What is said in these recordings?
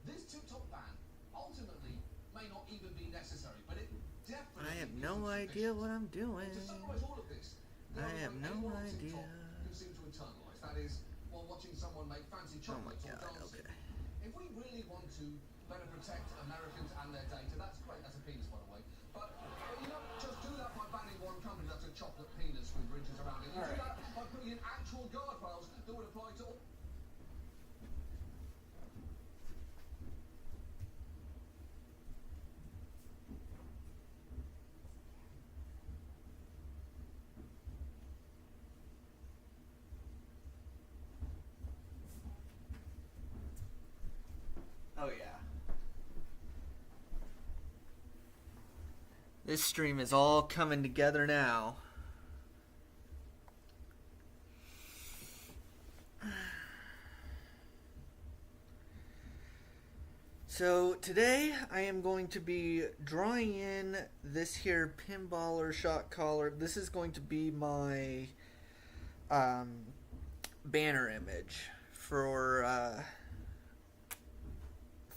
This tip-top ban ultimately may not even be necessary, but it definitely I have gives no them idea sufficient. what I'm doing. To summarise all of this, there I is a have way no anyone on idea. TikTok can seem to internalise. That is, while watching someone make fancy Oh my chocolates or god, dancing. okay. If we really want to better protect Americans and their data, that's great. That's a penis, by the way. But you don't just do that by banning one company that's a chocolate penis with ridges around it. You do that by putting in actual guardrails that would apply to all. Oh yeah. This stream is all coming together now. So today I am going to be drawing in this here pinballer shot collar. This is going to be my banner image for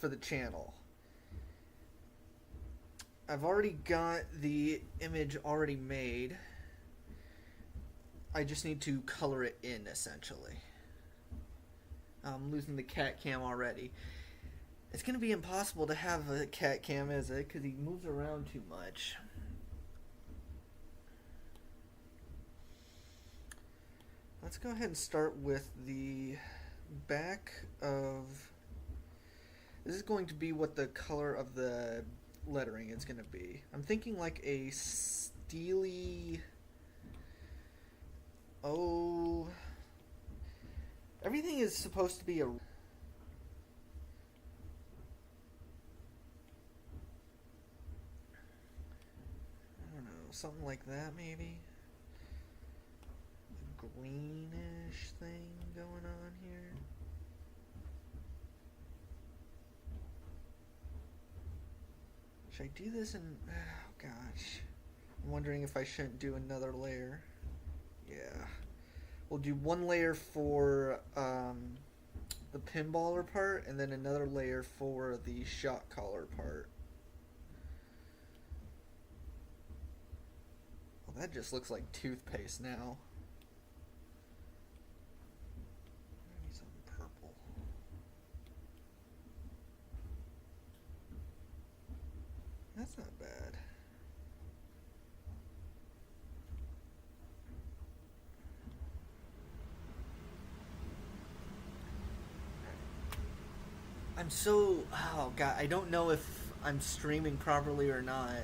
the channel. I've already got the image already made. I just need to color it in, essentially. I'm losing the cat cam already. It's going to be impossible to have a cat cam, is it? Because he moves around too much. Let's go ahead and start with the back of... This is going to be what the color of the lettering is going to be. I'm thinking like a steely... Oh... Everything is supposed to be a... I don't know, something like that maybe? A greenish thing going on here. Should I do this in... Oh gosh. I'm wondering if I shouldn't do another layer. Yeah. We'll do one layer for the pinballer part, and then another layer for the shot collar part. Well, that just looks like toothpaste now. Maybe something purple. That's not bad. I'm so... Oh god, I don't know if I'm streaming properly or not.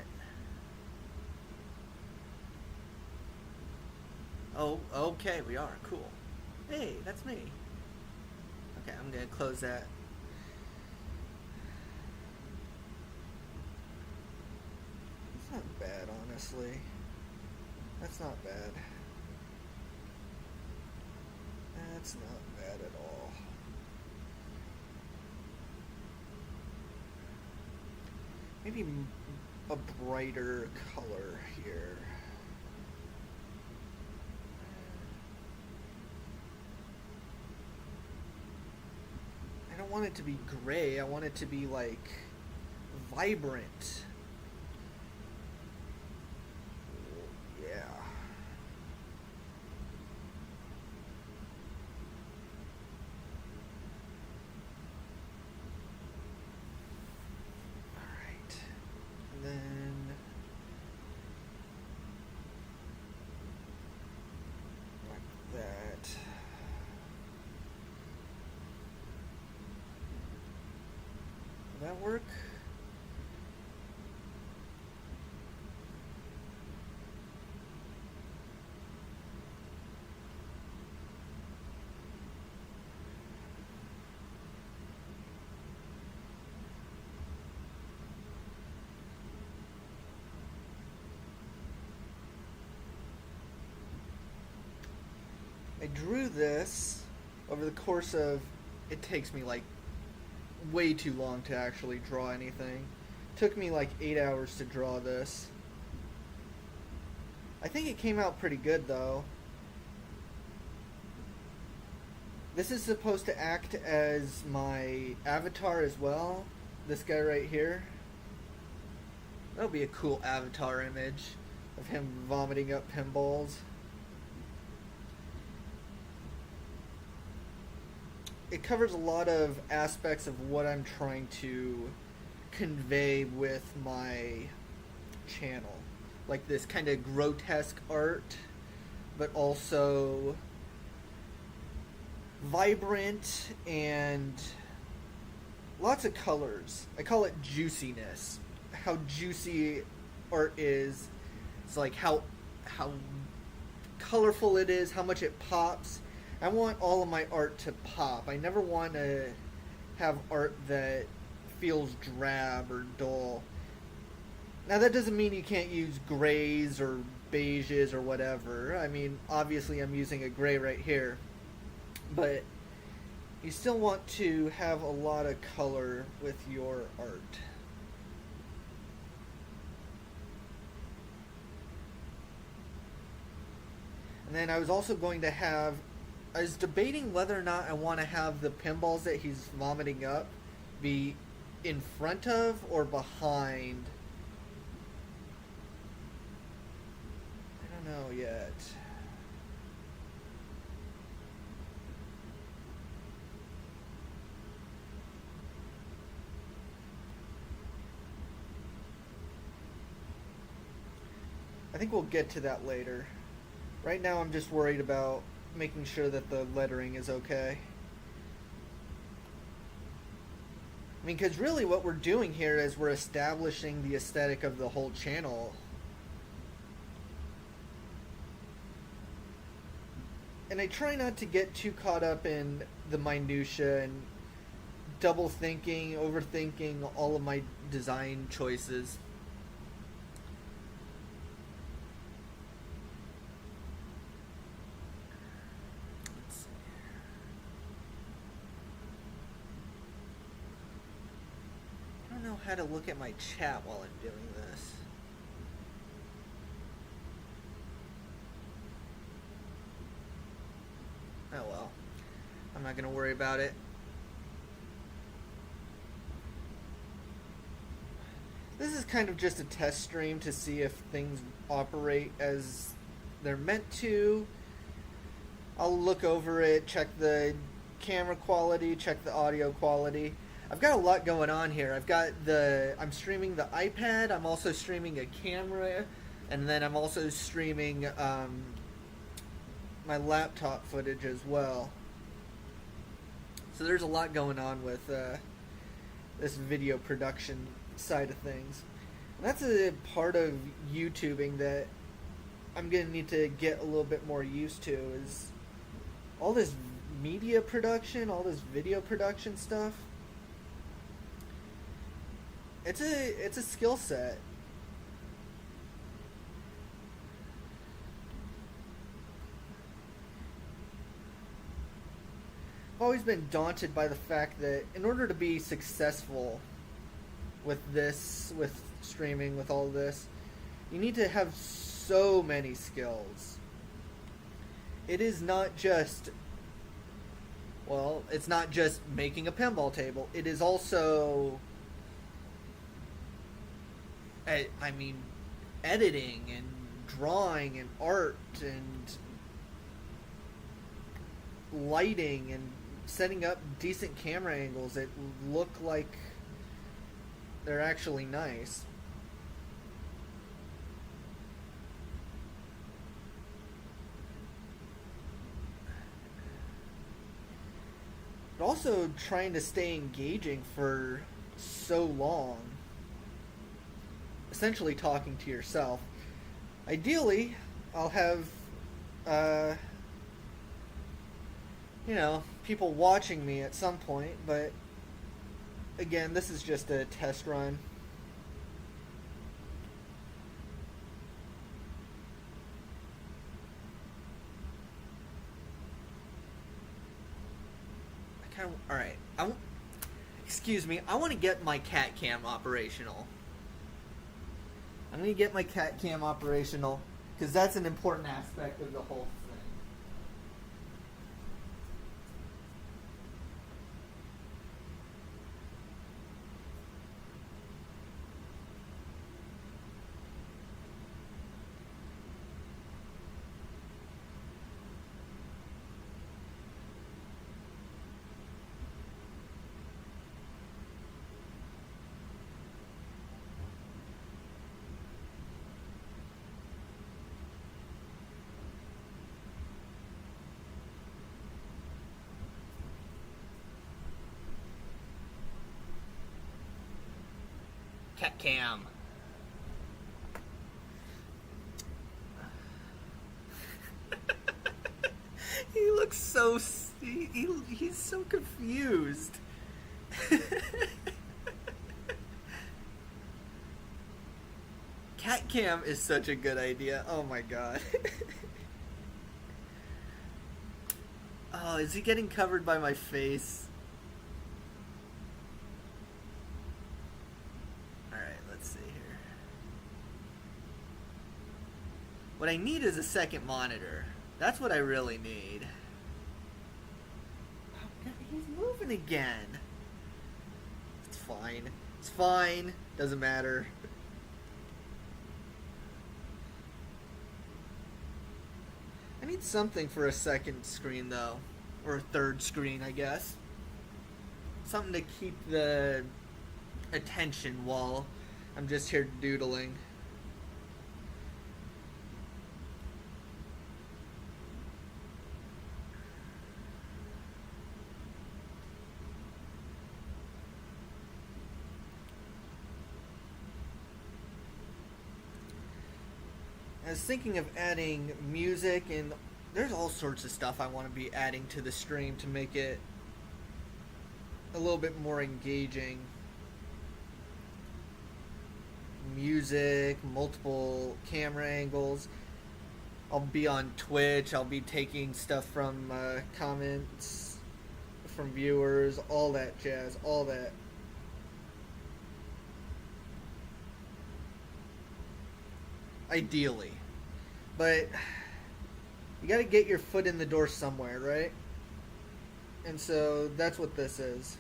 Oh, okay, we are. Cool. Hey, that's me. Okay, I'm gonna close that. It's not bad, honestly. That's not bad. That's not bad at all. Maybe a brighter color here. I don't want it to be gray. I want it to be like vibrant. Yeah. Alright. And then like that. Will that work? I drew this over the course of... It takes me like way too long to actually draw anything. Took me like 8 hours to draw this. I think it came out pretty good though. This is supposed to act as my avatar as well. This guy right here. That'll be a cool avatar image of him vomiting up pinballs. It covers a lot of aspects of what I'm trying to convey with my channel. Like this kind of grotesque art, but also vibrant and lots of colors. I call it juiciness. How juicy art is. It's like how colorful it is, how much it pops. I want all of my art to pop. I never want to have art that feels drab or dull. Now that doesn't mean you can't use grays or beiges or whatever. I mean, obviously I'm using a gray right here. But you still want to have a lot of color with your art. And then I was also going to have, I was debating whether or not I want to have the pinballs that he's vomiting up be in front of or behind. I don't know yet. I think we'll get to that later. Right now I'm just worried about making sure that the lettering is okay. I mean, because really what we're doing here is we're establishing the aesthetic of the whole channel. And I try not to get too caught up in the minutia and double thinking, overthinking all of my design choices. How to look at my chat while I'm doing this. Oh well. I'm not gonna worry about it. This is kind of just a test stream to see if things operate as they're meant to. I'll look over it, check the camera quality, check the audio quality. I've got a lot going on here. I'm streaming the iPad, I'm also streaming a camera, and then I'm also streaming my laptop footage as well. So there's a lot going on with this video production side of things. And that's a part of YouTubing that I'm going to need to get a little bit more used to, is all this media production, all this video production stuff. It's a skill set. I've always been daunted by the fact that in order to be successful with this, with streaming, with all this, you need to have so many skills. It is not just, well, it's not just making a pinball table. It is also, I mean, editing and drawing and art and lighting and setting up decent camera angles that look like they're actually nice. But also trying to stay engaging for so long. Essentially talking to yourself. Ideally, I'll have, people watching me at some point, but again, this is just a test run. Alright, excuse me, I want to get my cat cam operational. I'm going to get my cat cam operational, because that's an important aspect of the whole Cat Cam. He looks so... he's so confused. Cat Cam is such a good idea. Oh my god. Oh, is he getting covered by my face? Alright, let's see here. What I need is a second monitor. That's what I really need. Oh, God, he's moving again. It's fine. It's fine. Doesn't matter. I need something for a second screen, though. Or a third screen, I guess. Something to keep the attention while I'm just here doodling. I was thinking of adding music, and there's all sorts of stuff I want to be adding to the stream to make it a little bit more engaging. Music, multiple camera angles. I'll be on Twitch, I'll be taking stuff from comments from viewers, all that jazz, all that. Ideally. But you gotta get your foot in the door somewhere, right? And so that's what this is.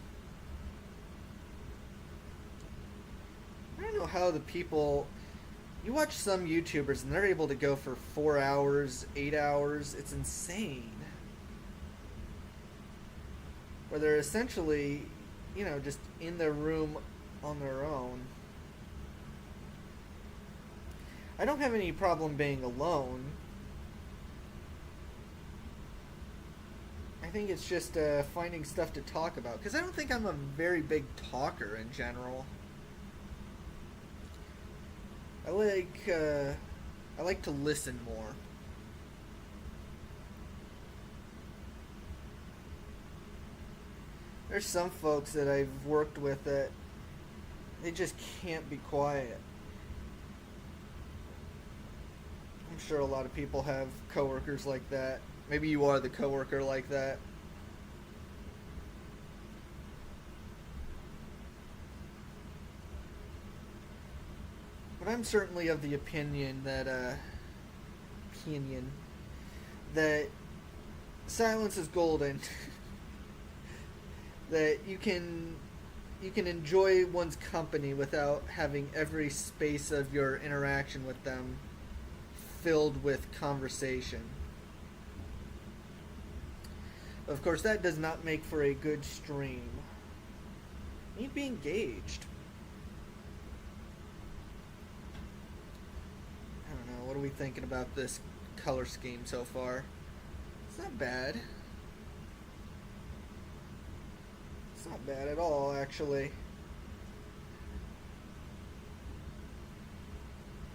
I don't know how the people... You watch some YouTubers and they're able to go for 4 hours, 8 hours. It's insane. Where they're essentially, you know, just in their room on their own. I don't have any problem being alone. I think it's just finding stuff to talk about. Because I don't think I'm a very big talker in general. I like to listen more. There's some folks that I've worked with that they just can't be quiet. I'm sure a lot of people have coworkers like that. Maybe you are the coworker like that. But I'm certainly of the opinion that silence is golden. That you can enjoy one's company without having every space of your interaction with them filled with conversation. Of course, that does not make for a good stream. You need to be engaged. I don't know, what are we thinking about this color scheme so far? It's not bad. It's not bad at all, actually.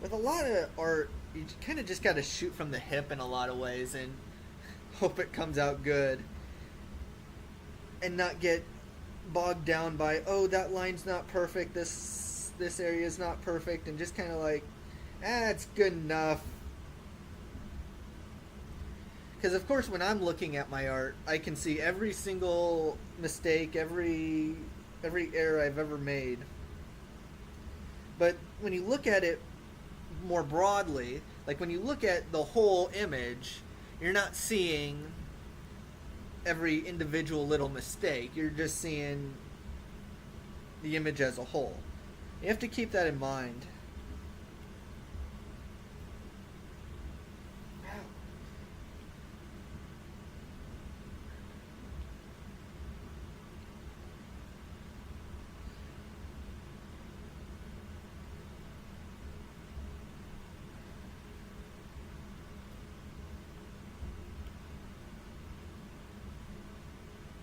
With a lot of art, you kind of just got to shoot from the hip in a lot of ways and hope it comes out good. And not get bogged down by, oh, that line's not perfect, this area's not perfect, and just kind of like, it's good enough. Because of course when I'm looking at my art, I can see every single mistake, every error I've ever made. But when you look at it more broadly, like when you look at the whole image, you're not seeing every individual little mistake. You're just seeing the image as a whole. You have to keep that in mind.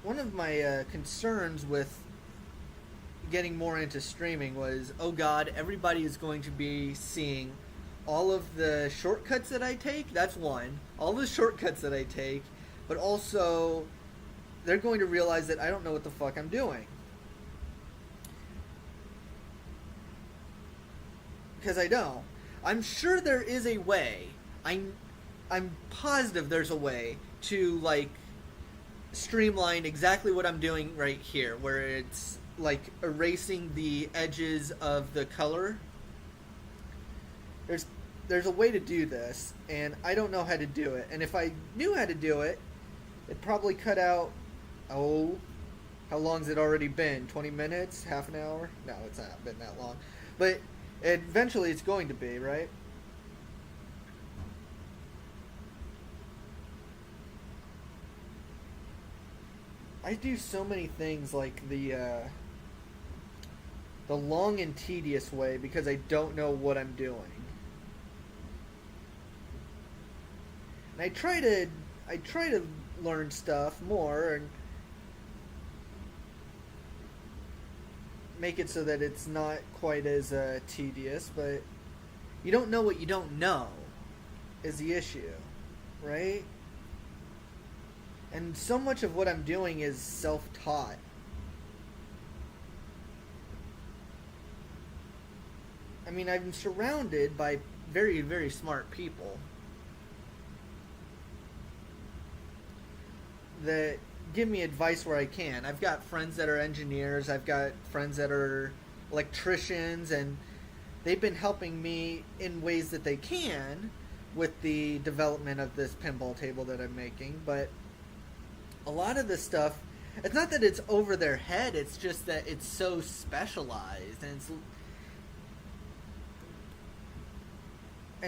One of my concerns with getting more into streaming was, oh god, everybody is going to be seeing all of the shortcuts that I take. That's one. All the shortcuts that I take, but also they're going to realize that I don't know what the fuck I'm doing. Because I don't. I'm sure there is a way. I'm positive there's a way to, like, streamline exactly what I'm doing right here, where it's like erasing the edges of the color. There's a way to do this, and I don't know how to do it. And if I knew how to do it, it'd probably cut out, how long's it already been? 20 minutes? Half an hour? No, it's not been that long. But eventually it's going to be, right? I do so many things like the long and tedious way because I don't know what I'm doing. And I try to learn stuff more and make it so that it's not quite as tedious, but you don't know what you don't know is the issue, right? And so much of what I'm doing is self-taught. I mean, I'm surrounded by very, very smart people that give me advice where I can. I've got friends that are engineers, I've got friends that are electricians, and they've been helping me in ways that they can with the development of this pinball table that I'm making. But a lot of this stuff, it's not that it's over their head, it's just that it's so specialized, and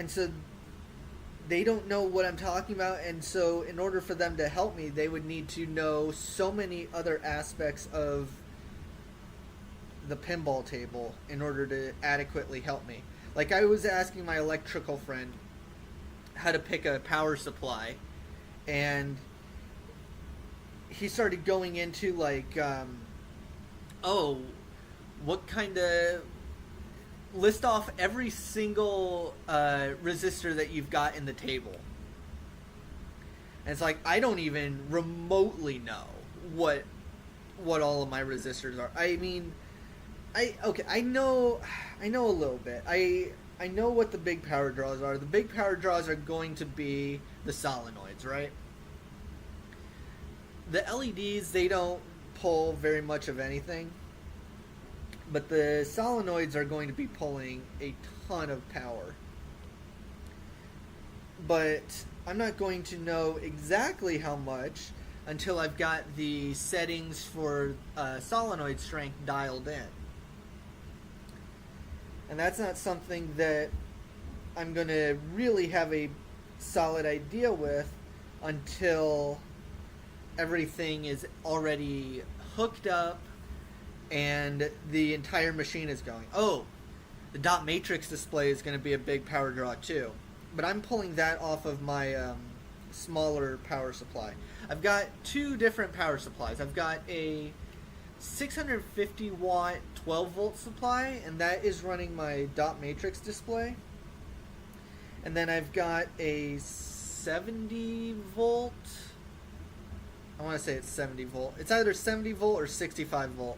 so they don't know what I'm talking about, and so in order for them to help me, they would need to know so many other aspects of the pinball table in order to adequately help me. Like, I was asking my electrical friend how to pick a power supply, and he started going into, like, what kind of... list off every single resistor that you've got in the table. And it's like, I don't even remotely know what all of my resistors are. I mean, I know a little bit. I know what the big power draws are. The big power draws are going to be the solenoids, right? The LEDs, they don't pull very much of anything. But the solenoids are going to be pulling a ton of power. But I'm not going to know exactly how much until I've got the settings for solenoid strength dialed in. And that's not something that I'm going to really have a solid idea with until everything is already hooked up and the entire machine is going. Oh, the dot matrix display is going to be a big power draw too. But I'm pulling that off of my smaller power supply. I've got two different power supplies. I've got a 650 watt 12 volt supply, and that is running my dot matrix display. And then I've got a 70 volt, I want to say it's 70 volt. It's either 70 volt or 65 volt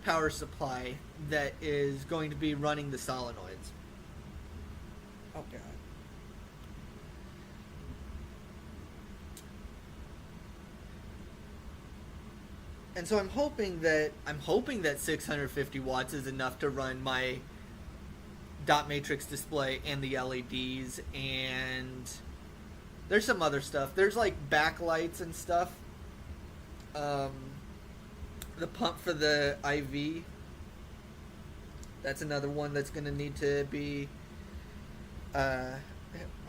power supply that is going to be running the solenoids. Oh god. And so I'm hoping that 650 watts is enough to run my dot matrix display and the LEDs, and there's some other stuff. There's like backlights and stuff. The pump for the IV, that's another one that's going to need to be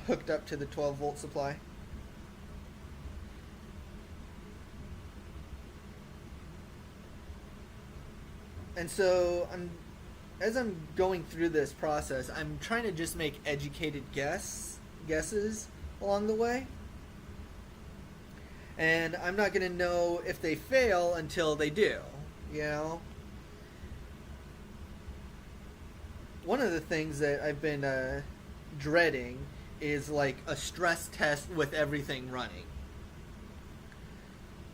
hooked up to the 12 volt supply. And so as I'm going through this process, I'm trying to just make educated guesses along the way. And I'm not going to know if they fail until they do, you know? one of the things that I've been dreading is like a stress test with everything running.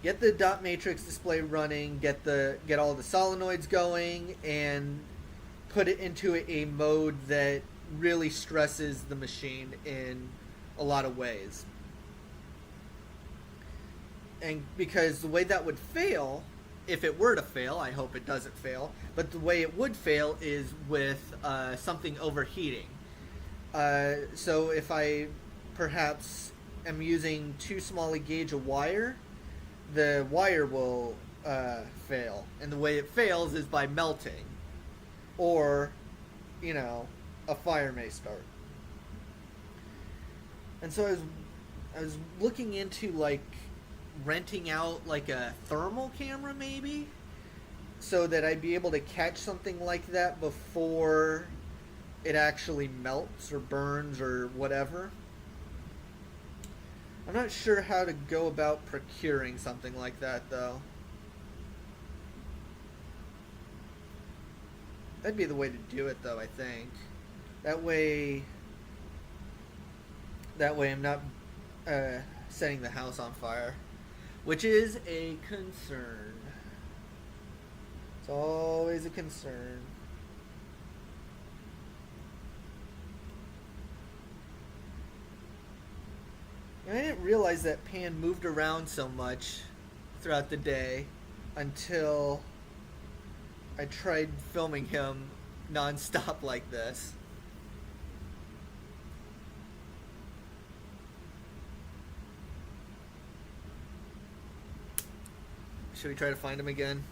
Get the dot matrix display running, get all the solenoids going, and put it into a mode that really stresses the machine in a lot of ways. And because the way that would fail, if it were to fail, I hope it doesn't fail, but the way it would fail is with something overheating. So if I perhaps am using too small a gauge of wire, the wire will fail. And the way it fails is by melting. Or, a fire may start. And so I was looking into like renting out like a thermal camera maybe, so that I'd be able to catch something like that before it actually melts or burns or whatever. I'm not sure how to go about procuring something like that though. That'd be the way to do it though, I think. That way I'm not setting the house on fire, which is a concern. It's always a concern. And I didn't realize that Pan moved around so much throughout the day until I tried filming him non-stop like this. Should we try to find him again?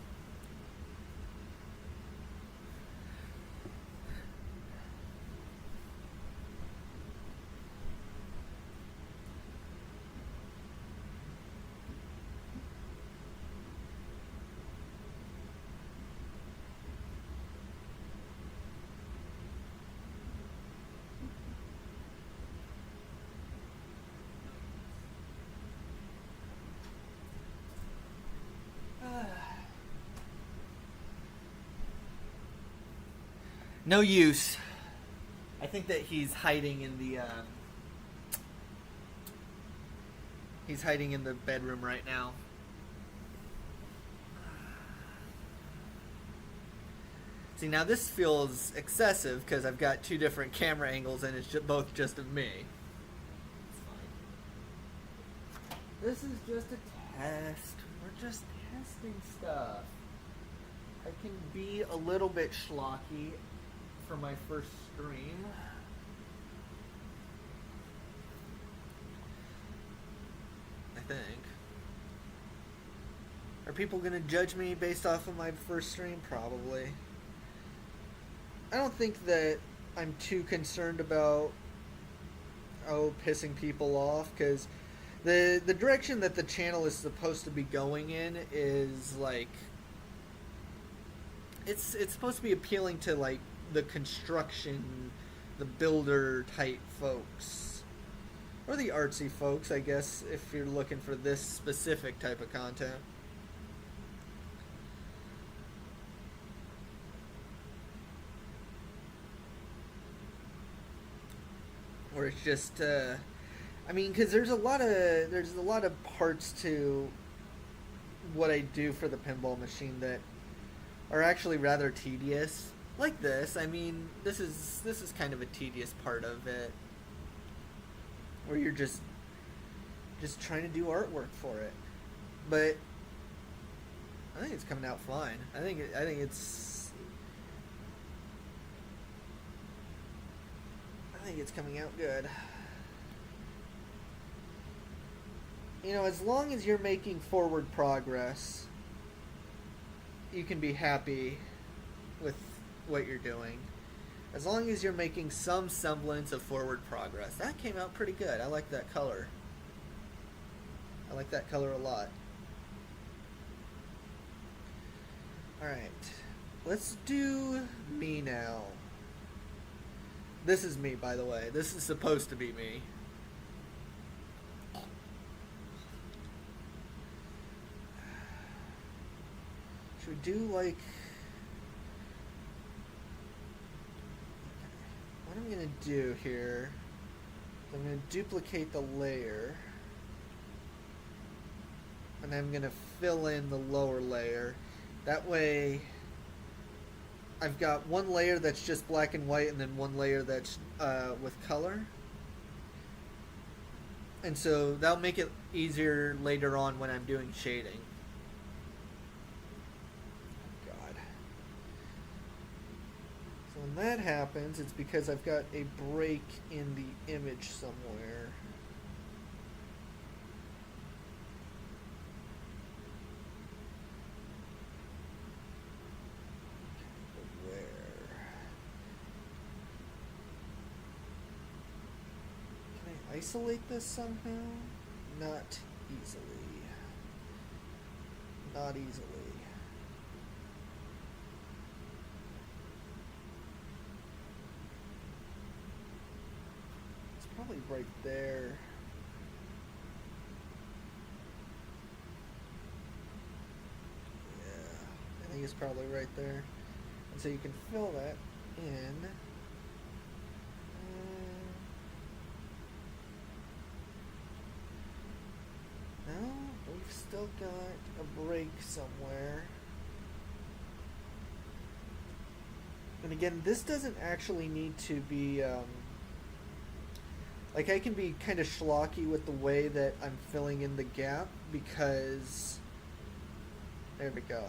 No use. I think that he's hiding in the bedroom right now. See, now this feels excessive because I've got two different camera angles and it's both just of me. It's fine. This is just a test. We're just testing stuff. I can be a little bit schlocky for my first stream. I think. Are people gonna judge me based off of my first stream? Probably. I don't think that I'm too concerned about pissing people off, because the direction that the channel is supposed to be going in is like it's supposed to be appealing to like the construction, the builder type folks, or the artsy folks, I guess, if you're looking for this specific type of content. Or it's just I mean, because there's a lot of parts to what I do for the pinball machine that are actually rather tedious. Like this, I mean, this is kind of a tedious part of it, where you're just trying to do artwork for it. But I think it's coming out fine. I think it's coming out good. As long as you're making forward progress, you can be happy with what you're doing. As long as you're making some semblance of forward progress. That came out pretty good. I like that color. I like that color a lot. Alright. Let's do me now. This is me, by the way. This is supposed to be me. Should we do like... what I'm going to do here, I'm going to duplicate the layer. And I'm going to fill in the lower layer. That way, I've got one layer that's just black and white, and then one layer that's with color. And so that'll make it easier later on when I'm doing shading. God. So when that happens, it's because I've got a break in the image somewhere. Isolate this somehow? Not easily. Not easily. It's probably right there. Yeah, I think it's probably right there. And so you can fill that in. No, we've still got a break somewhere. And again, this doesn't actually need to be, like I can be kind of schlocky with the way that I'm filling in the gap because, there we go.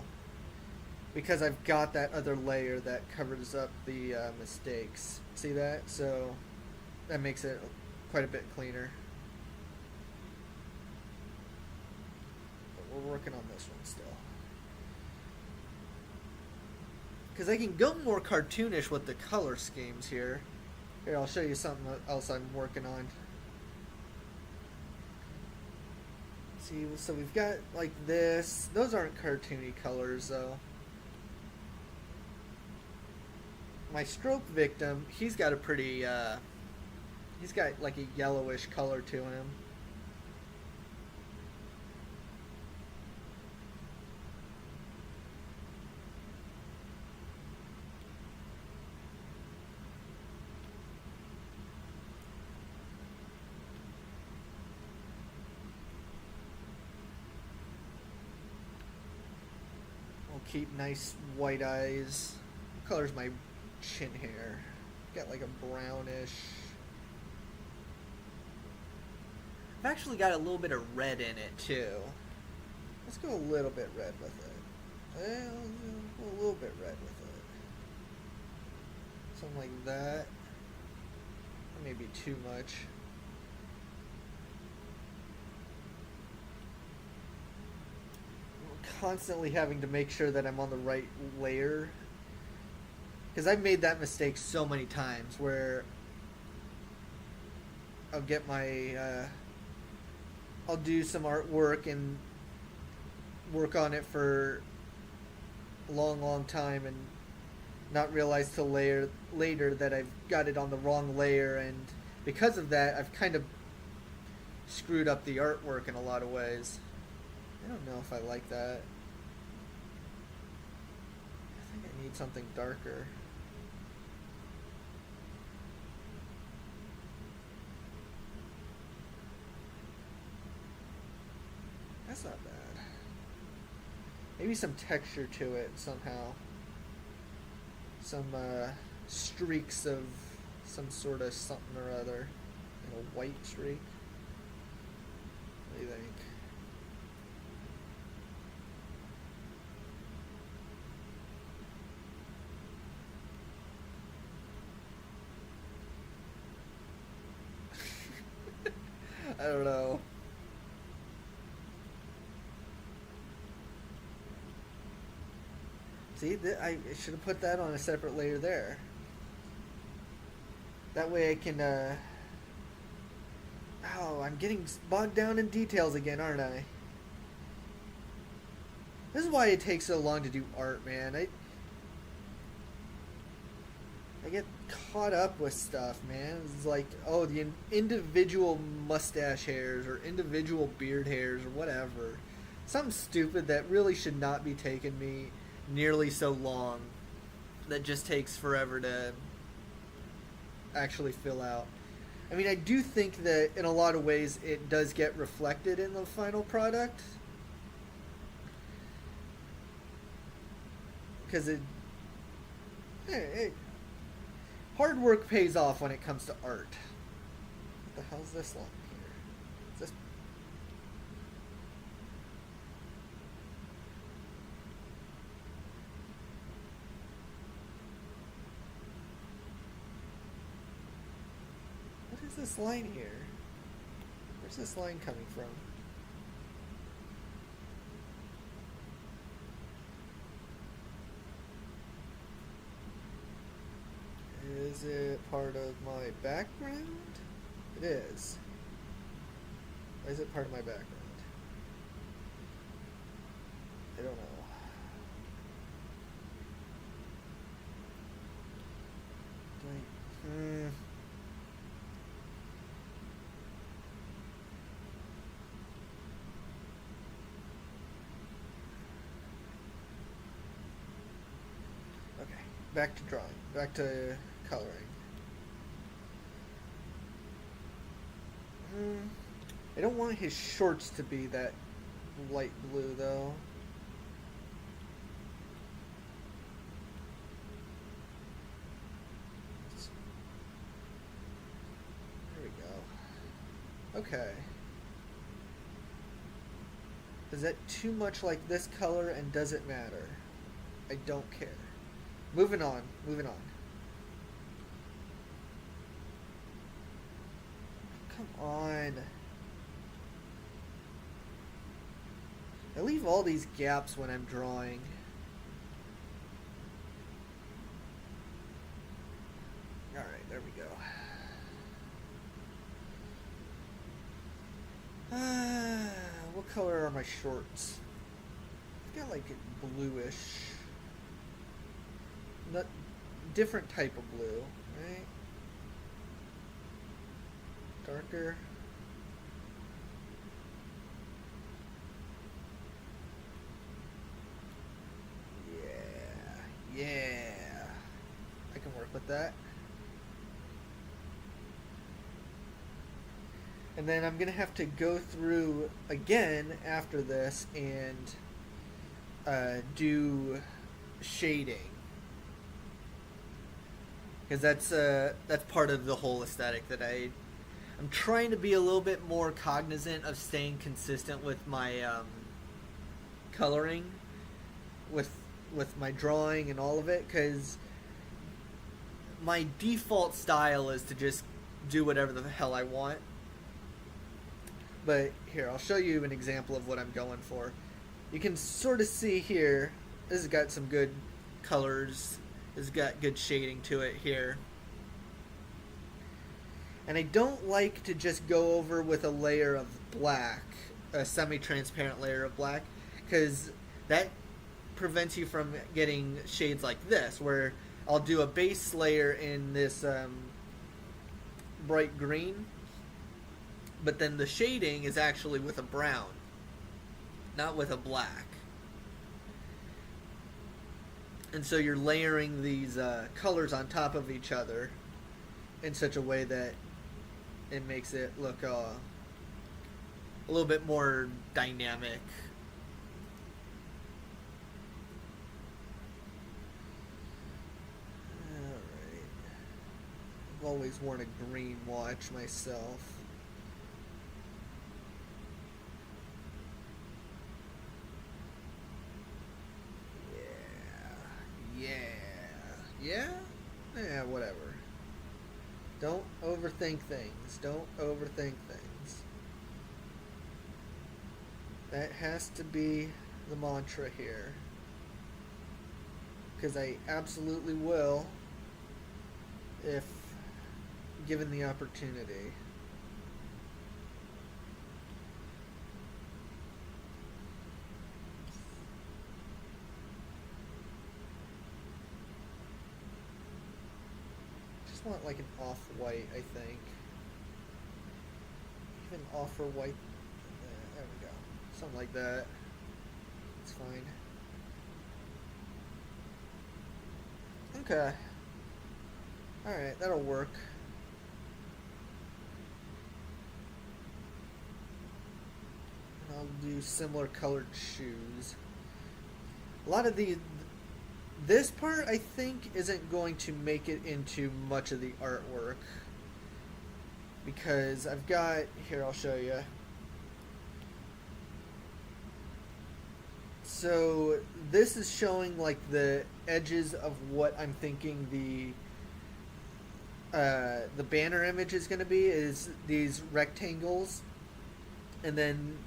Because I've got that other layer that covers up the mistakes. See that? So that makes it quite a bit cleaner. We're working on this one still. Because I can go more cartoonish with the color schemes here. Here, I'll show you something else I'm working on. See, so we've got like this. Those aren't cartoony colors though. My stroke victim, he's got a pretty, he's got like a yellowish color to him. Keep nice white eyes. What color's my chin hair? Got like a brownish. I've actually got a little bit of red in it too. Let's go a little bit red with it. A little bit red with it. Something like that. Maybe too much. Constantly having to make sure that I'm on the right layer, because I've made that mistake so many times where I'll get my I'll do some artwork and work on it for a long time and not realize till later that I've got it on the wrong layer, and because of that I've kind of screwed up the artwork in a lot of ways. I don't know if I like that. I think I need something darker. That's not bad. Maybe some texture to it somehow. Some streaks of some sort of something or other. Like a white streak. What do you think? I don't know. See, I should have put that on a separate layer there. That way I can, oh, I'm getting bogged down in details again, aren't I? This is why it takes so long to do art, man. I get caught up with stuff, man. It's like, oh, the individual mustache hairs or individual beard hairs or whatever. Something stupid that really should not be taking me nearly so long. That just takes forever to actually fill out. I mean, I do think that in a lot of ways it does get reflected in the final product. Because hard work pays off when it comes to art. What the hell's this line here? Is this... What is this line here? Where's this line coming from? Is it part of my background? It is. Why is it part of my background? I don't know. Okay, back to drawing. Back to coloring. I don't want his shorts to be that light blue though. There we go. Okay. Is that too much like this color, and does it matter? I don't care. Moving on. Moving on. Come on. I leave all these gaps when I'm drawing. Alright, there we go. What color are my shorts? I've got like a bluish. Not different type of blue, right? Darker. Yeah. I can work with that. And then I'm going to have to go through again after this and do shading. Because that's part of the whole aesthetic that I'm trying to be a little bit more cognizant of staying consistent with my coloring, with my drawing and all of it, because my default style is to just do whatever the hell I want. But here, I'll show you an example of what I'm going for. You can sort of see here, this has got some good colors. It's got good shading to it here. And I don't like to just go over with a layer of black, a semi-transparent layer of black, because that prevents you from getting shades like this, where I'll do a base layer in this bright green, but then the shading is actually with a brown, not with a black. And so you're layering these colors on top of each other in such a way that it makes it look a little bit more dynamic. Alright. I've always worn a green watch myself. Yeah, whatever. Don't overthink things. Don't overthink things. That has to be the mantra here. Because I absolutely will, if given the opportunity. Want like an off-white, I think. Even off-white. There we go. Something like that. It's fine. Okay. Alright, that'll work. do similar colored shoes. A lot of this part I think isn't going to make it into much of the artwork, because I've got, here I'll show you. So this is showing like the edges of what I'm thinking the banner image is going to be, is these rectangles, and then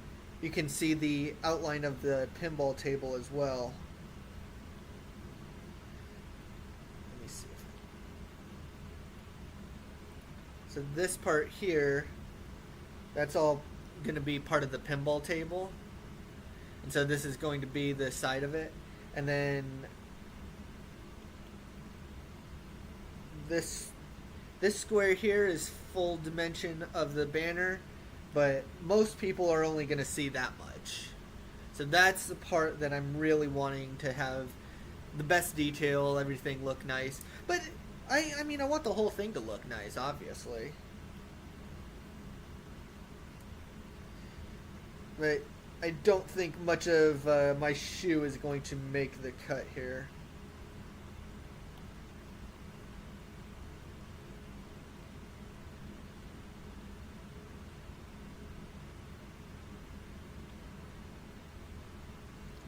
you can see the outline of the pinball table as well. Let me see. So this part here, that's all going to be part of the pinball table. And so this is going to be the side of it. And then this square here is full dimension of the banner, but most people are only going to see that much. So that's the part that I'm really wanting to have the best detail, everything look nice. But I mean, I want the whole thing to look nice, obviously. But I don't think much of my shoe is going to make the cut here.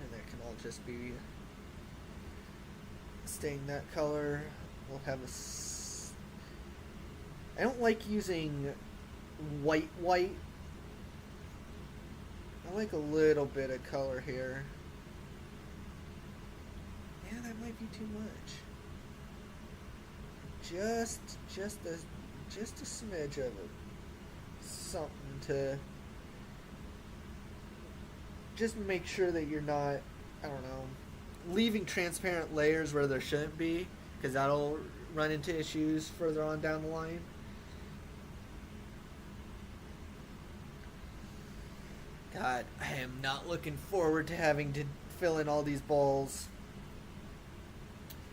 And that can all just be staying that color. We'll have I don't like using white. I like a little bit of color here. Yeah, that might be too much. Just a smidge of it. Something to just make sure that you're not, I don't know, leaving transparent layers where there shouldn't be, because that'll run into issues further on down the line. God, I am not looking forward to having to fill in all these balls.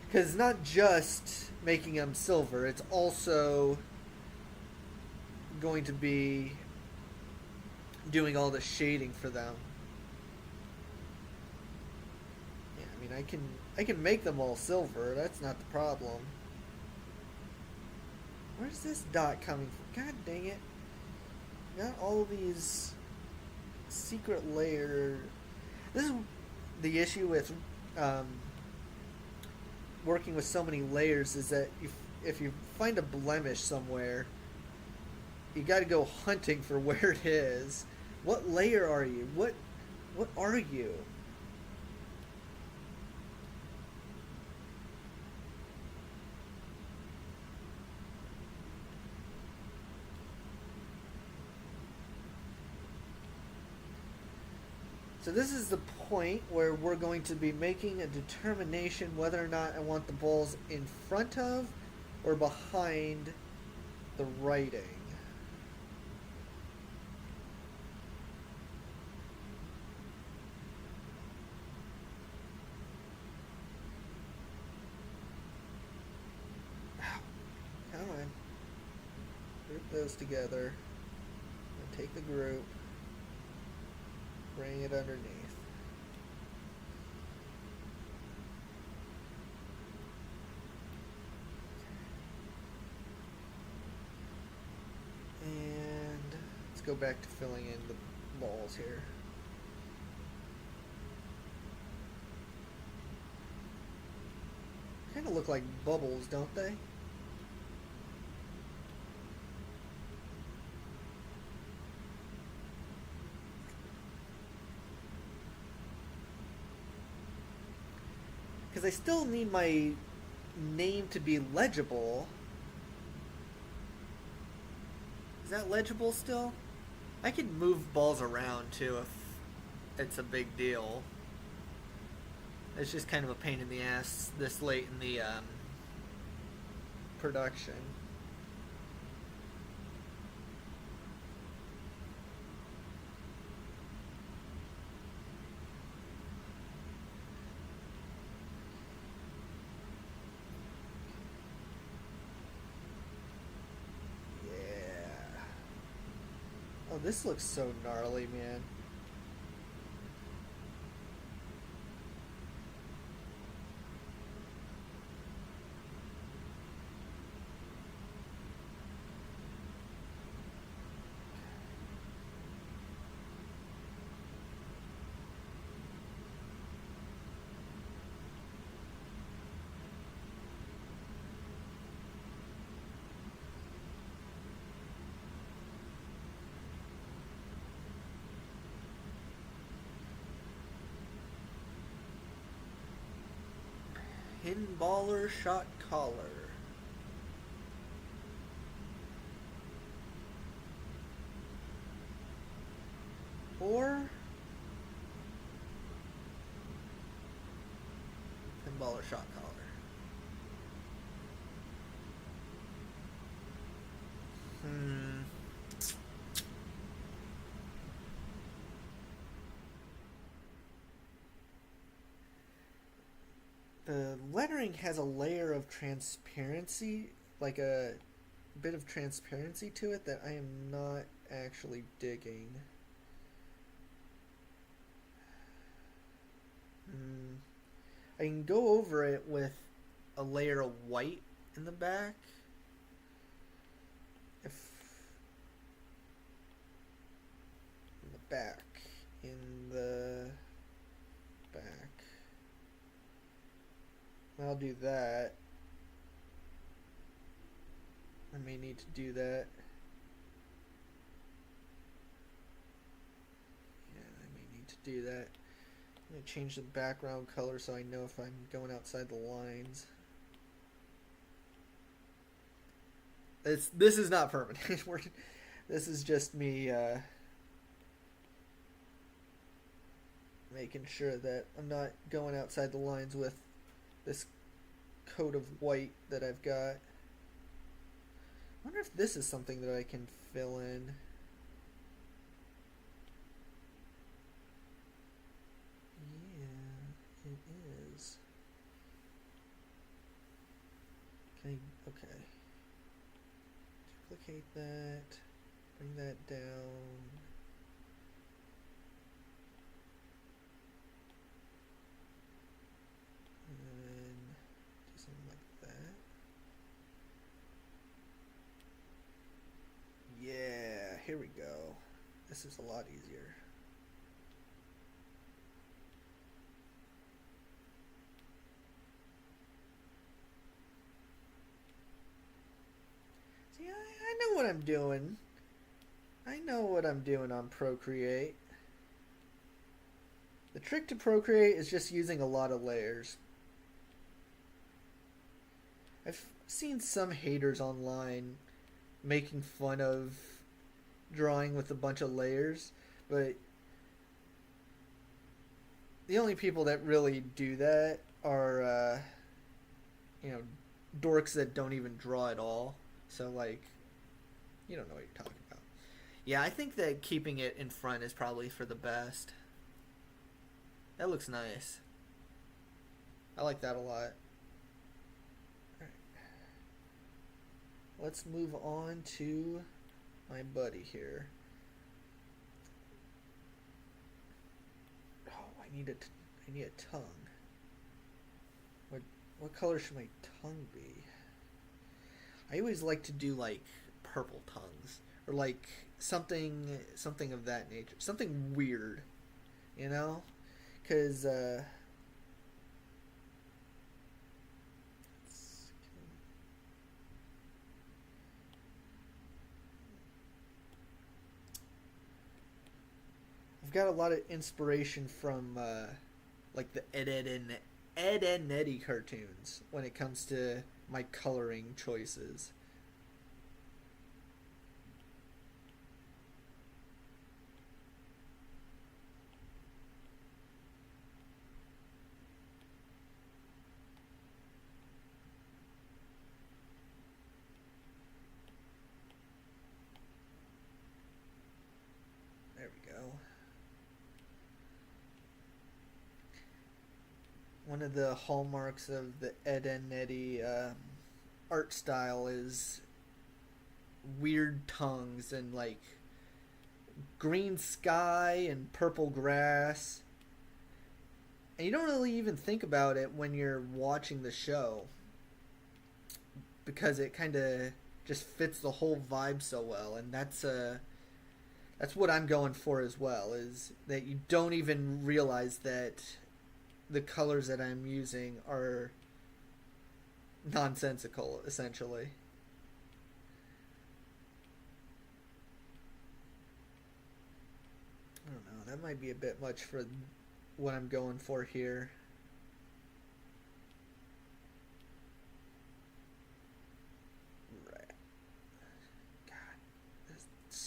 Because it's not just making them silver, it's also going to be doing all the shading for them. Yeah, I mean, I can make them all silver, that's not the problem. Where's this dot coming from? God dang it. Got all these secret layer. This is the issue with working with so many layers, is that if you find a blemish somewhere, you got to go hunting for where it is. What layer are you? What are you? So this is the point where we're going to be making a determination whether or not I want the balls in front of or behind the writing. Come on. Group those together. And take the group. Bring it underneath. And let's go back to filling in the balls here. Kind of look like bubbles, don't they? Because I still need my name to be legible. Is that legible still? I could move balls around too if it's a big deal. It's just kind of a pain in the ass this late in the production. Oh, this looks so gnarly, man. pinballer shot collar. Or pinballer shot collar. The lettering has a layer of transparency, like a bit of transparency to it that I am not actually digging. I can go over it with a layer of white in the back. If in the back, in the back, I'll do that. I may need to do that. Yeah, I may need to do that. I'm going to change the background color so I know if I'm going outside the lines. This is not permanent. This is just me making sure that I'm not going outside the lines with this coat of white that I've got. I wonder if this is something that I can fill in. Yeah, it is. Can I, okay. Duplicate that, bring that down. And do something like that. Yeah, here we go. This is a lot easier. See, I know what I'm doing. I know what I'm doing on Procreate. The trick to Procreate is just using a lot of layers. I've seen some haters online making fun of drawing with a bunch of layers, but the only people that really do that are, dorks that don't even draw at all. So, like, you don't know what you're talking about. Yeah, I think that keeping it in front is probably for the best. That looks nice. I like that a lot. Alright. Let's move on to my buddy here. Oh, I need a tongue. What color should my tongue be? I always like to do like purple tongues or like something of that nature, something weird, you know, because I've got a lot of inspiration from like the Ed and Eddie cartoons when it comes to my coloring choices. There we go. One of the hallmarks of the Ed and Eddie art style is weird tongues and like green sky and purple grass. And you don't really even think about it when you're watching the show because it kind of just fits the whole vibe so well, and that's what I'm going for as well, is that you don't even realize that the colors that I'm using are nonsensical, essentially. I don't know, that might be a bit much for what I'm going for here.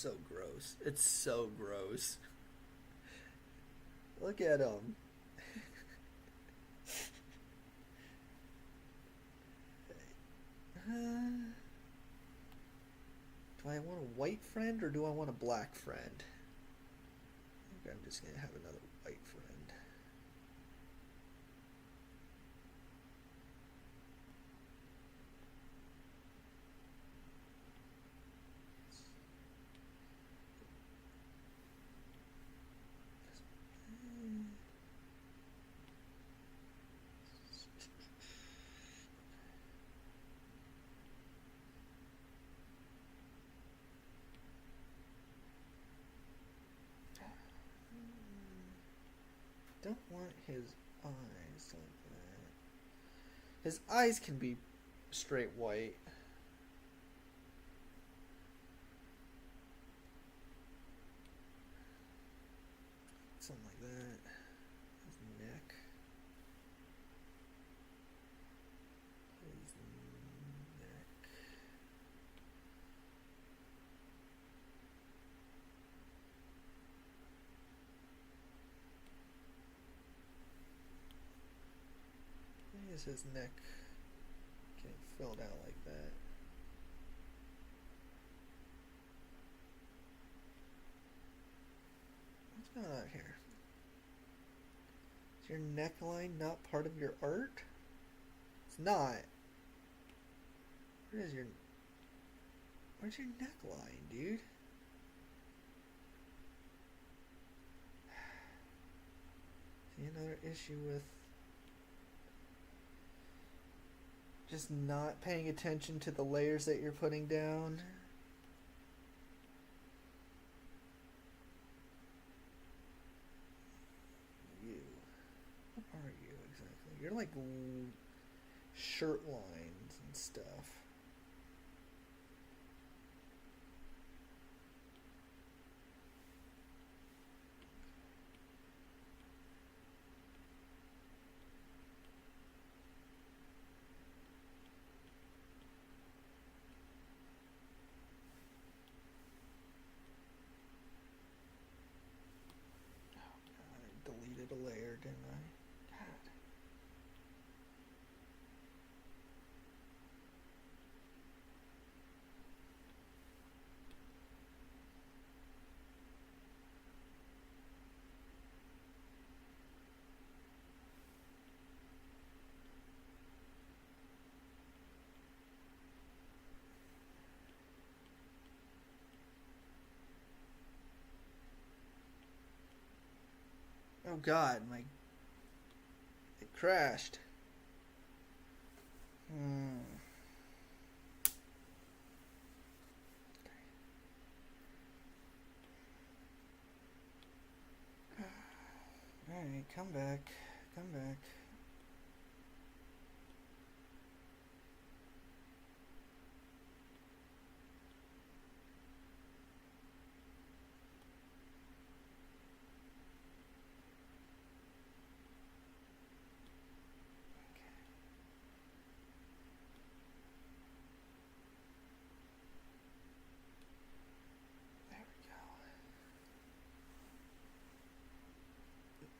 so gross. It's so gross. Look at him. Do I want a white friend or do I want a black friend? I think I'm just going to have another white friend. Don't want his eyes like that. His eyes can be straight white. Something like that. His neck. His neck. Why is his neck getting filled out like that? What's going on here? Is your neckline not part of your art? It's not. Where's your neckline, dude? See, another issue with just not paying attention to the layers that you're putting down. You. What are you exactly? You're like shirt lines and stuff. Deleted a layer, didn't I? God. Oh God, it crashed. Alright, come back. Come back.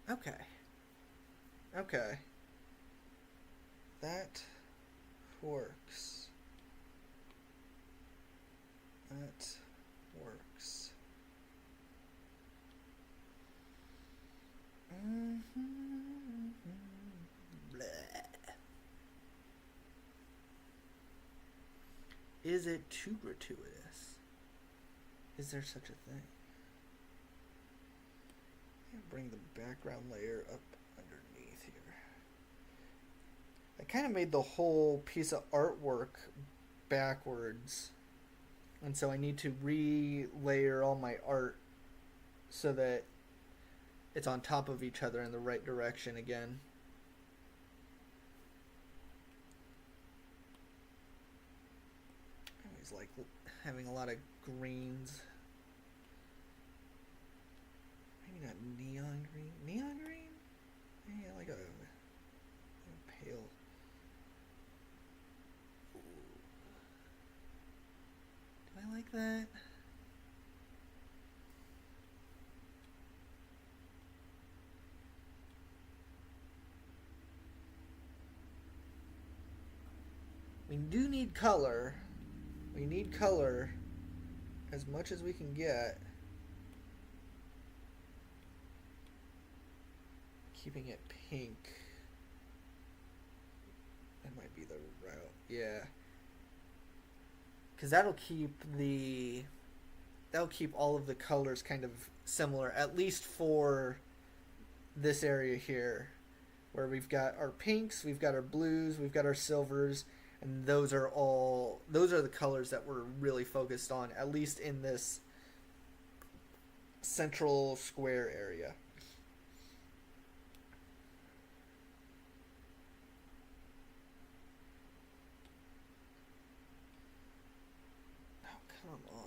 Okay. Okay. That works. That works. Blah. Is it too gratuitous? Is there such a thing? Bring the background layer up underneath here. I kind of made the whole piece of artwork backwards, and so I need to re-layer all my art so that it's on top of each other in the right direction again. I always like having a lot of greens. Maybe not neon green. Neon green? Yeah, like a pale. Ooh. Do I like that? We do need color. We need color as much as we can get. Keeping it pink. That might be the route. Yeah. Because that'll keep all of the colors kind of similar, at least for this area here, where we've got our pinks, we've got our blues, we've got our silvers, and those are the colors that we're really focused on, at least in this central square area. Oh, come on.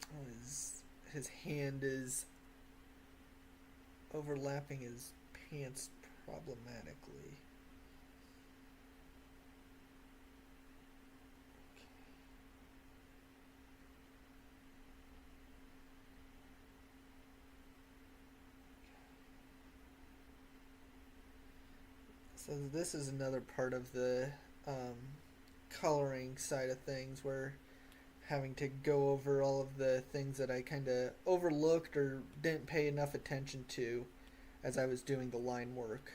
Oh, his hand is overlapping his pants problematically. So this is another part of the coloring side of things, where having to go over all of the things that I kind of overlooked or didn't pay enough attention to as I was doing the line work.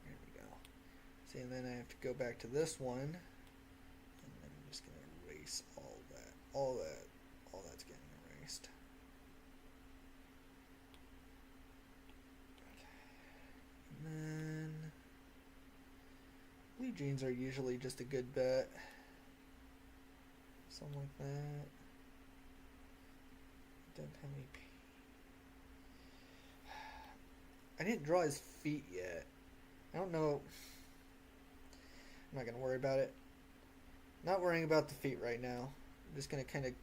There we go. See, and then I have to go back to this one, and then I'm just going to erase all that's getting erased. And then blue jeans are usually just a good bet. Something like that. Don't have any I didn't draw his feet yet. I don't know. I'm not going to worry about it. Not worrying about the feet right now. I'm just going to kind of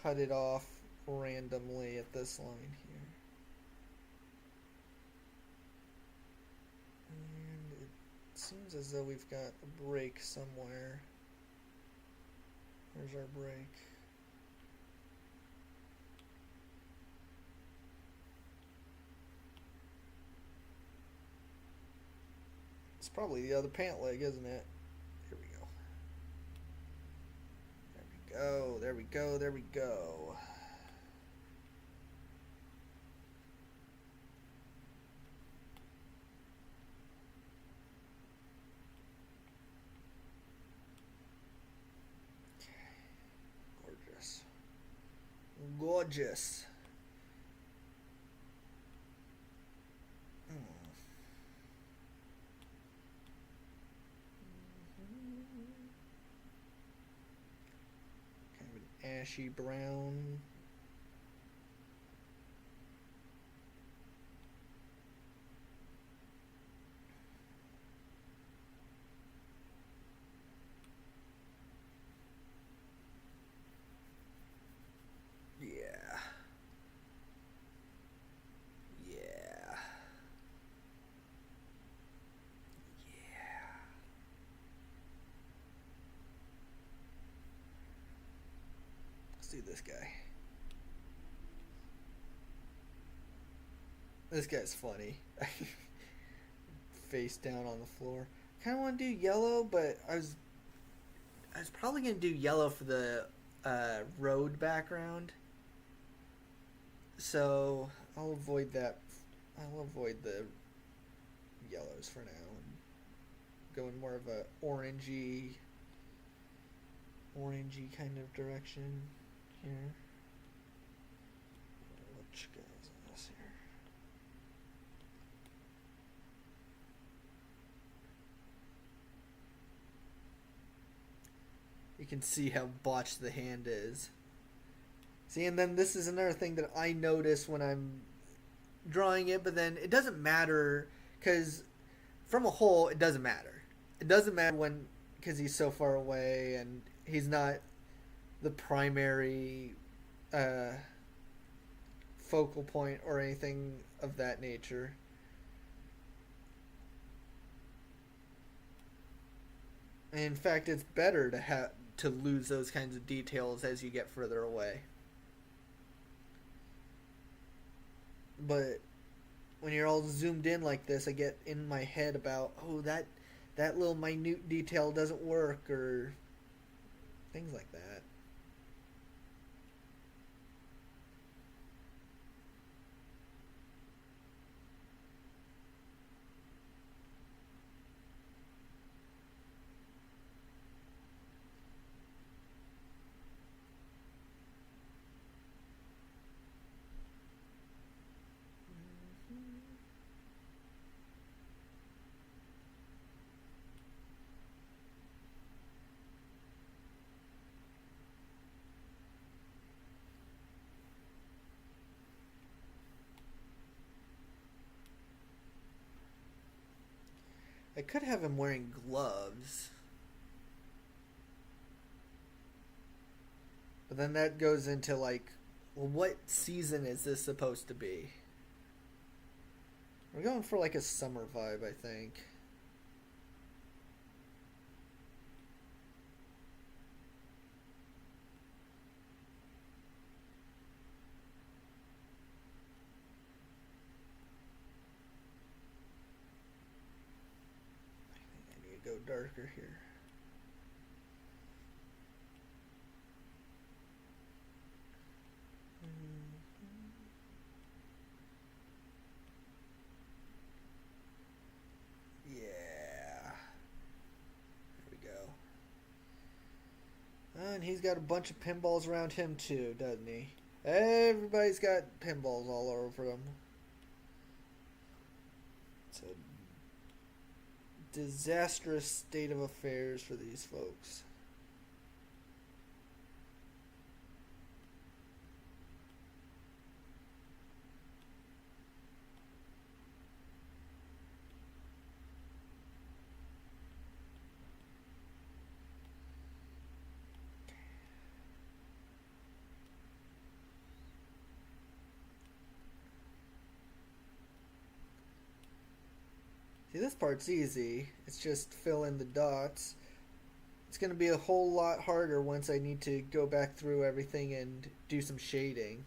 cut it off randomly at this line here. And it seems as though we've got a break somewhere. Where's our break? It's probably the other pant leg, isn't it? Here we go. There we go, there we go. Gorgeous. Gorgeous. Kind of an ashy brown. Yeah. Let's do this guy. This guy's funny. Face down on the floor. Kind of want to do yellow, but I was probably going to do yellow for the road background. So I'll avoid that. I'll avoid the yellows for now and go in more of a orangey kind of direction here. Which guys on this here? You can see how botched the hand is. See, and then this is another thing that I notice when I'm drawing it, but then it doesn't matter, because from a hole, it doesn't matter. It doesn't matter because he's so far away and he's not the primary focal point or anything of that nature. In fact, it's better to lose those kinds of details as you get further away. But when you're all zoomed in like this, I get in my head about, oh, that little minute detail doesn't work, or things like that. I could have him wearing gloves. But then that goes into like, well, what season is this supposed to be? We're going for like a summer vibe, I think. I need to go darker here. And he's got a bunch of pinballs around him too, doesn't he? Everybody's got pinballs all over him. It's a disastrous state of affairs for these folks. See, this part's easy. It's just fill in the dots. It's going to be a whole lot harder once I need to go back through everything and do some shading.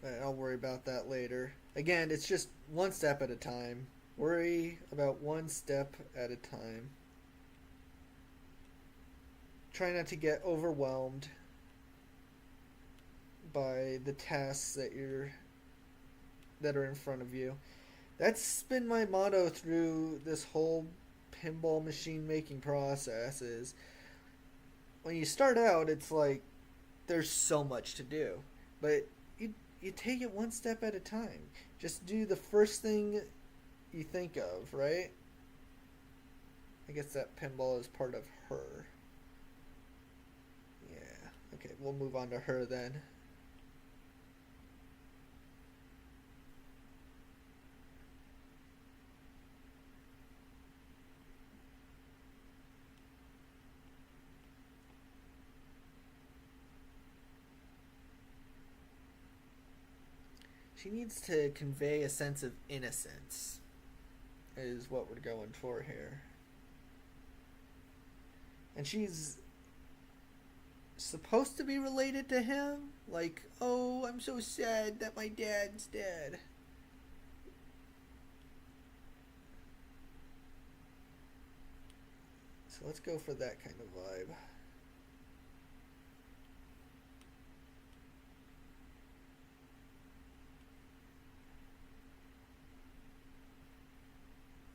But I'll worry about that later. Again, it's just one step at a time. Worry about one step at a time. Try not to get overwhelmed by the tasks that are in front of you. That's been my motto through this whole pinball machine making process. Is when you start out, it's like there's so much to do, but you take it one step at a time. Just do the first thing you think of, right? I guess that pinball is part of her. Yeah. Okay, we'll move on to her then. She needs to convey a sense of innocence, is what we're going for here. And she's supposed to be related to him? Like, oh, I'm so sad that my dad's dead. So let's go for that kind of vibe.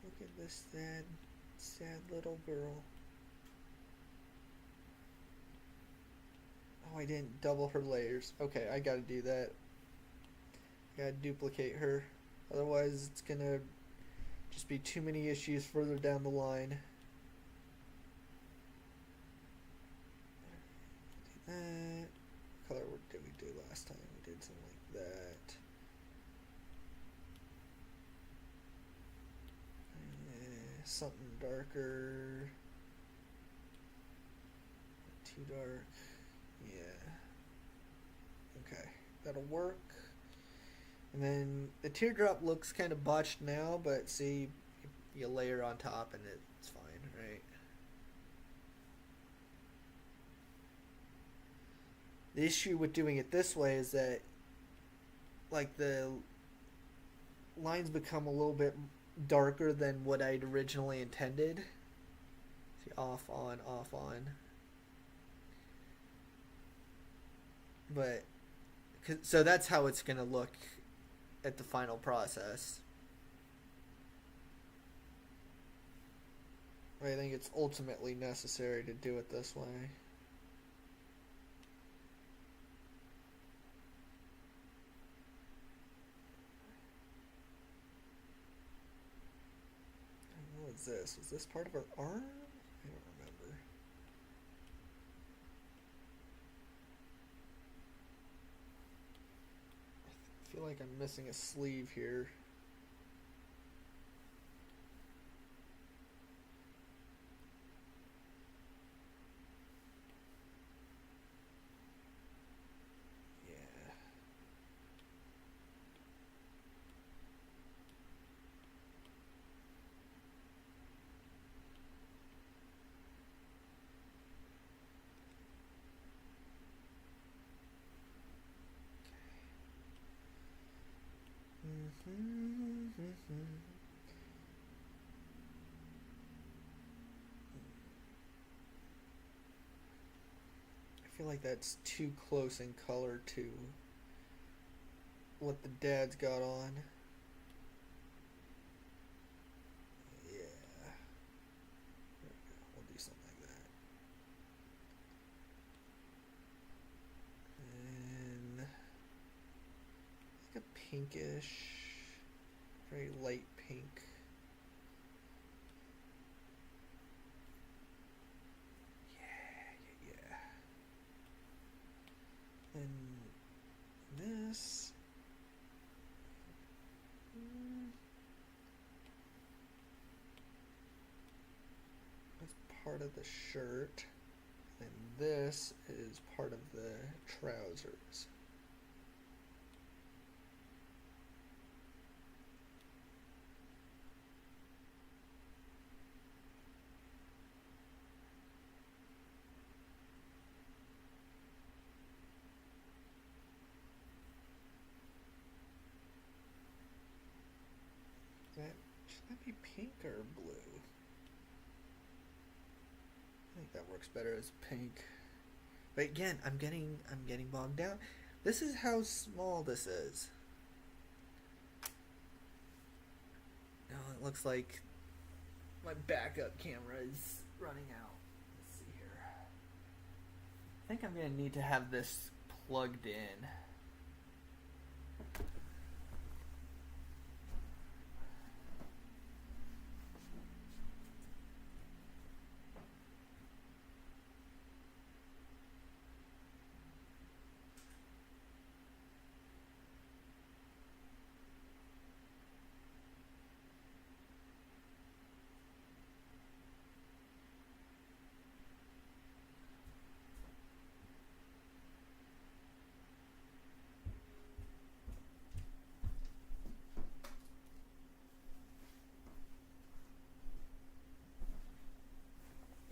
Look at this sad little girl. Oh, I didn't double her layers. Okay, I gotta do that. I gotta duplicate her. Otherwise, it's gonna just be too many issues further down the line. Do that. What color did we do last time? We did something like that. Something darker. Too dark. Yeah. I think That'll work. And then the teardrop looks kind of botched now, but see, you layer on top and it's fine, right? The issue with doing it this way is that, like, the lines become a little bit darker than what I'd originally intended. See, off, on, off, on. But, so that's how it's going to look at the final process. I think it's ultimately necessary to do it this way. What was this? Was this part of her arm? I don't remember. I feel like I'm missing a sleeve here. I feel like that's too close in color to what the dad's got on. Yeah. There we go. We'll do something like that. And like a pinkish, very light pink. And this is part of the shirt, and this is part of the trousers. Should that be pink or blue? I think that works better as pink. But again, I'm getting bogged down. This is how small this is. Now it looks like my backup camera is running out. Let's see here. I think I'm gonna need to have this plugged in.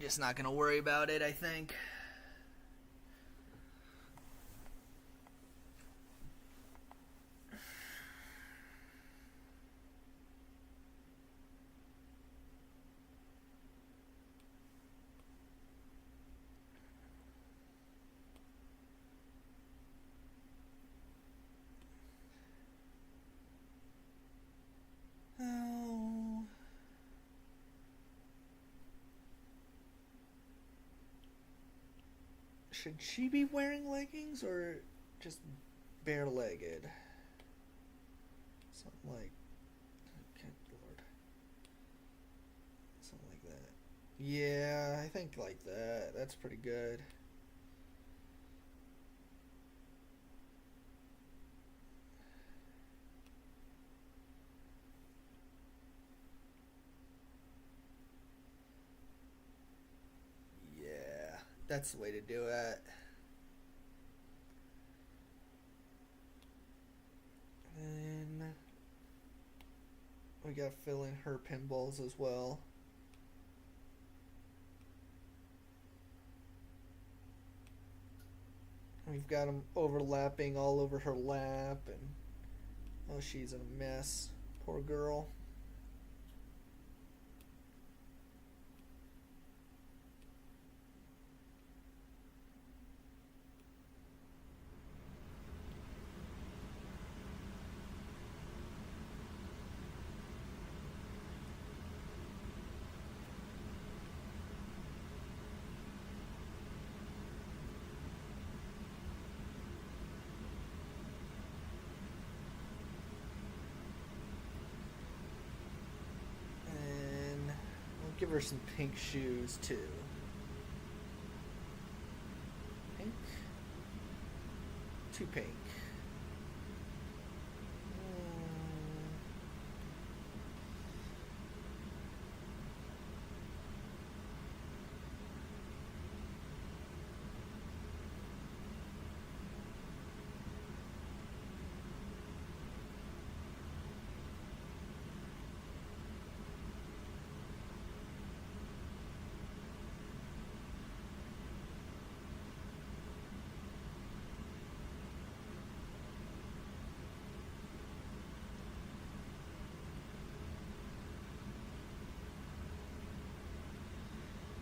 Just not gonna worry about it, I think. Oh. Should she be wearing leggings or just bare-legged? Something like, okay, Lord. Something like that. Yeah, I think like that. That's pretty good. Yeah, that's the way to do it. We gotta fill in her pinballs as well. We've got them overlapping all over her lap, and oh, she's in a mess. Poor girl. Give her some pink shoes too. Pink? Too pink.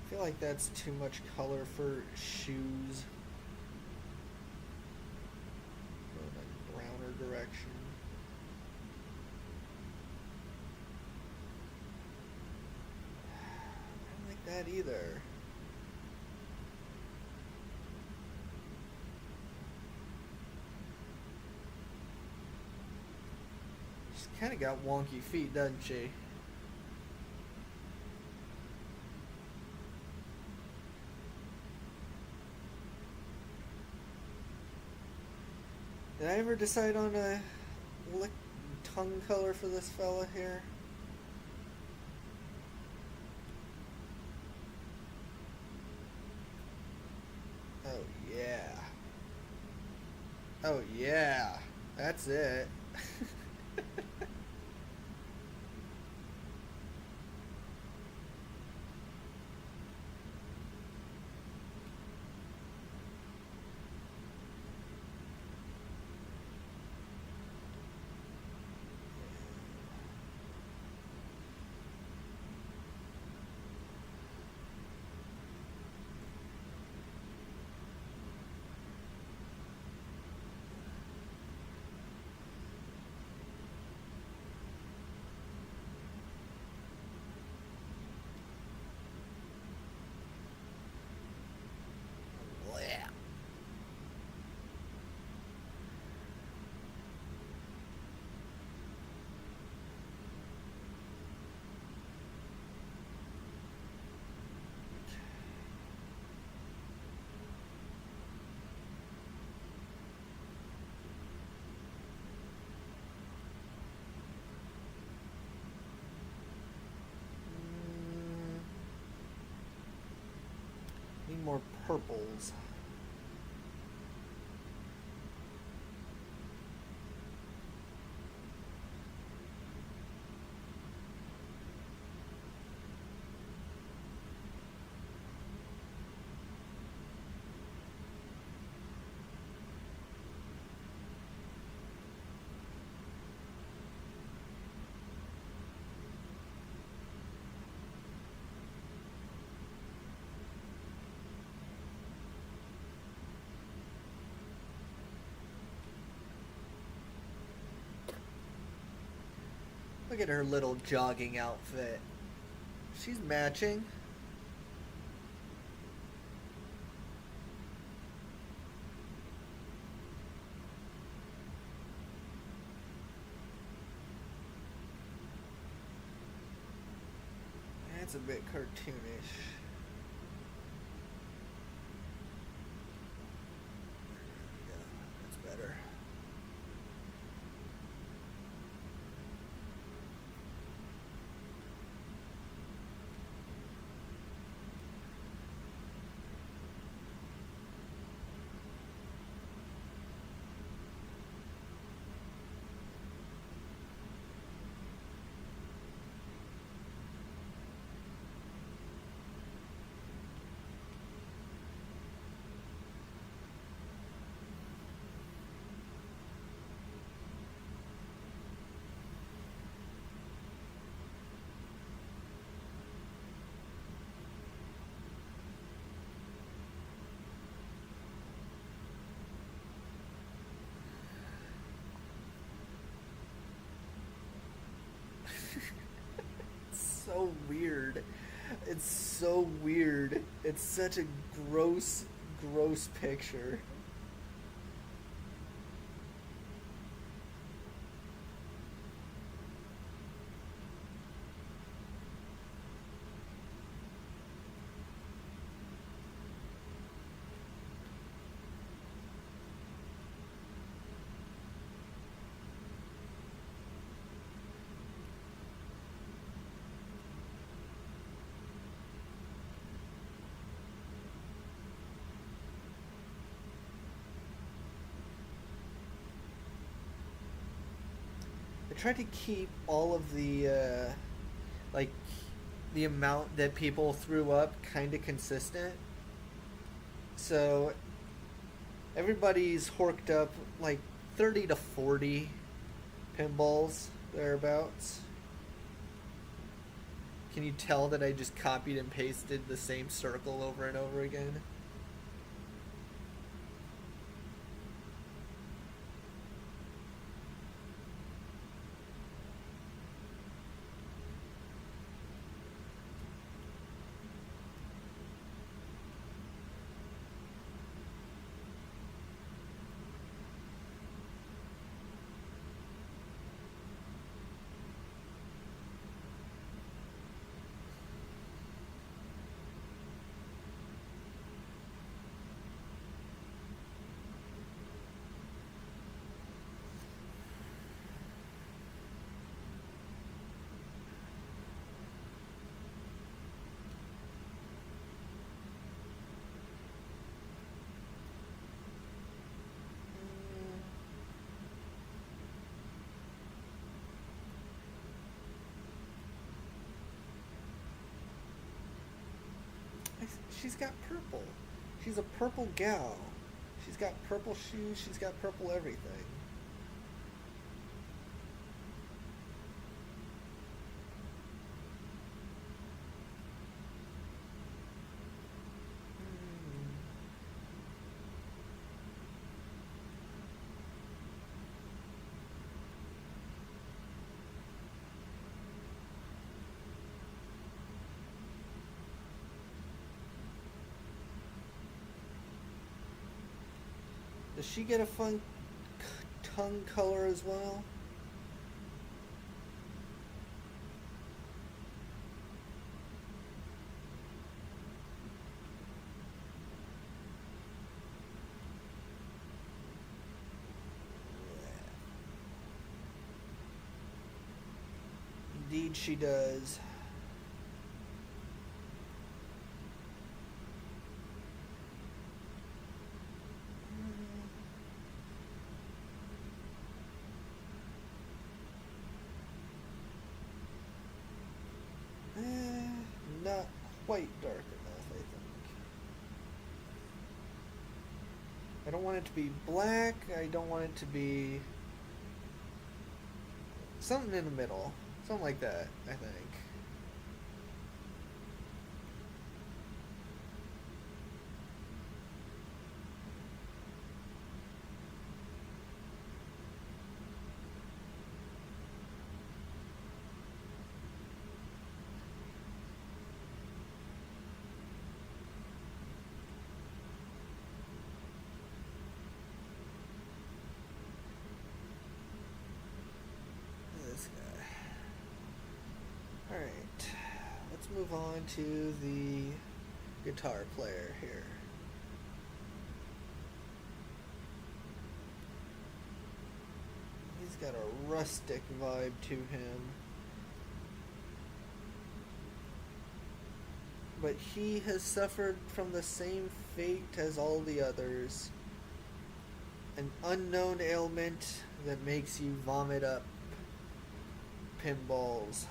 I feel like that's too much color for shoes. Go in a browner direction. I don't like that either. She's kind of got wonky feet, doesn't she? Did I ever decide on a tongue color for this fella here? Oh yeah. Oh yeah. That's it. Need more purples. Look at her little jogging outfit. She's matching. That's a bit cartoonish. Yeah, that's better. weird. It's so weird. It's such a gross, gross picture. I tried to keep all of the like the amount that people threw up kind of consistent. So everybody's horked up like 30 to 40 pinballs thereabouts. Can you tell that I just copied and pasted the same circle over and over again? She's got purple. She's a purple gal. She's got purple shoes. She's got purple everything. Does she get a fun tongue color as well? Indeed she does. Not quite dark enough, I think. I don't want it to be black. I don't want it to be something in the middle. Something like that, I think. This guy. Alright. Let's move on to the guitar player here. He's got a rustic vibe to him. But he has suffered from the same fate as all the others. An unknown ailment that makes you vomit up pinballs.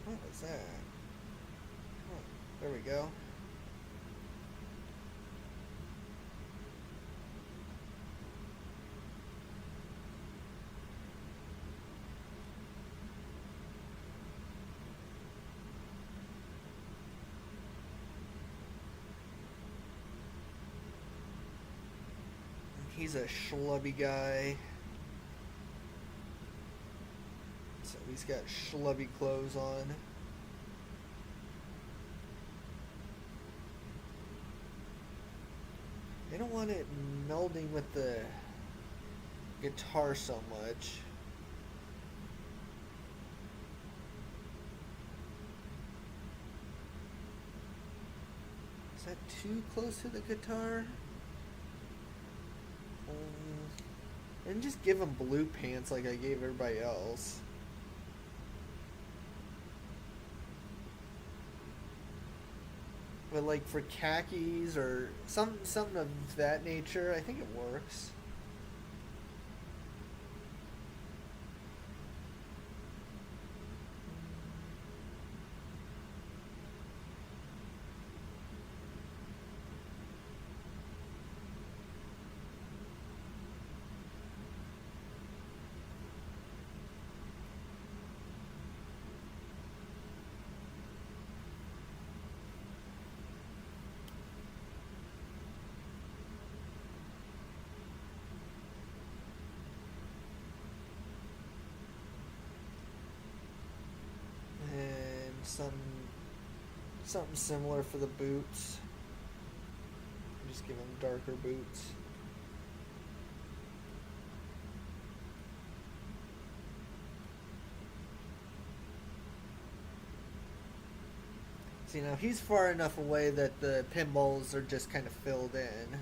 What was that? Oh, there we go. He's a schlubby guy. So he's got schlubby clothes on. I don't want it melding with the guitar so much. Is that too close to the guitar? And just give him blue pants like I gave everybody else. But like for khakis or something of that nature, I think it works. Something similar for the boots. Just give them darker boots. See, now he's far enough away that the pinballs are just kind of filled in.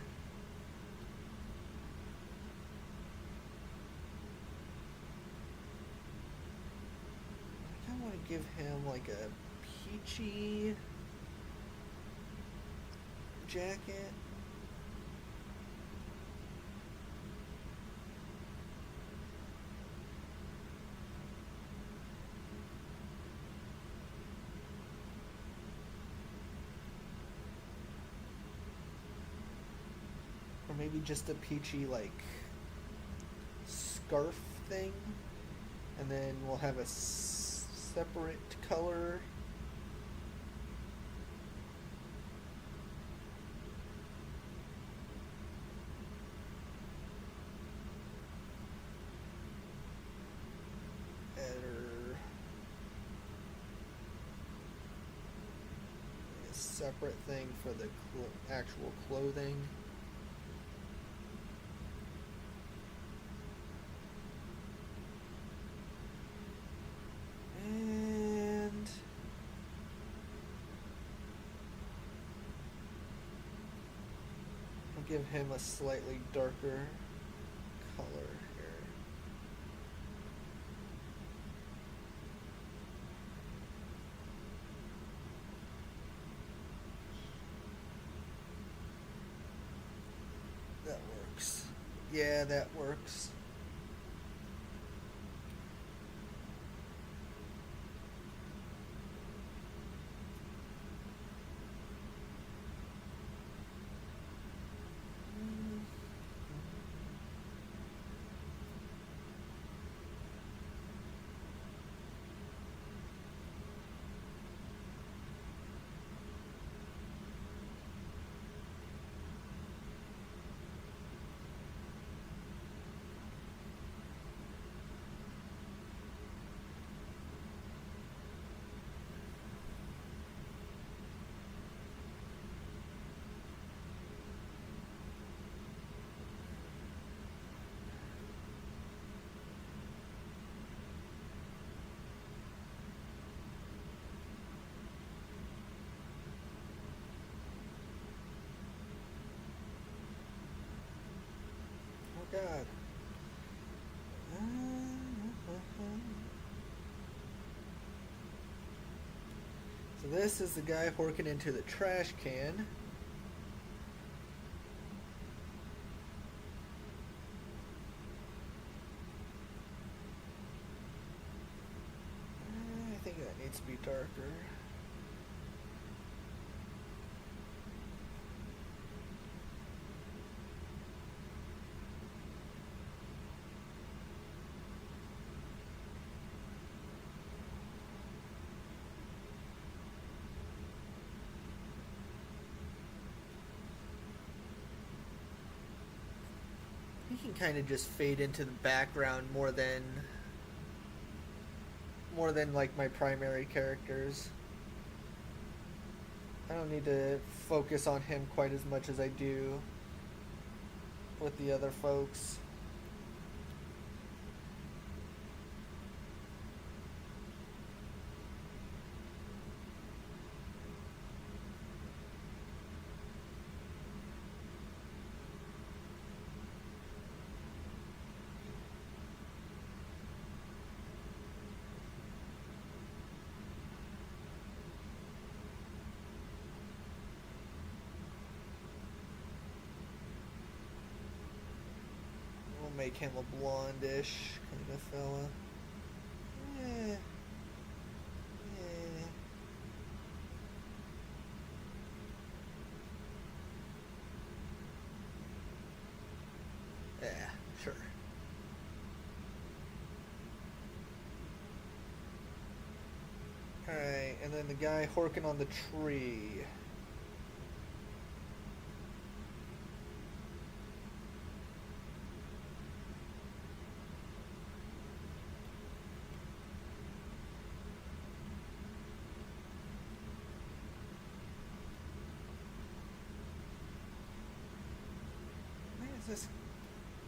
I want to give him like a peachy jacket. Or maybe just a peachy like scarf thing, and then we'll have a separate color. Separate thing for the actual clothing. And I'll give him a slightly darker color. Yeah, that works. God. So this is the guy horking into the trash can. I think that needs to be darker. He can kind of just fade into the background more than like my primary characters. I don't need to focus on him quite as much as I do with the other folks. Make him a blondish kind of fella. Eh. Eh. Yeah, sure. Alright, and then the guy horking on the tree.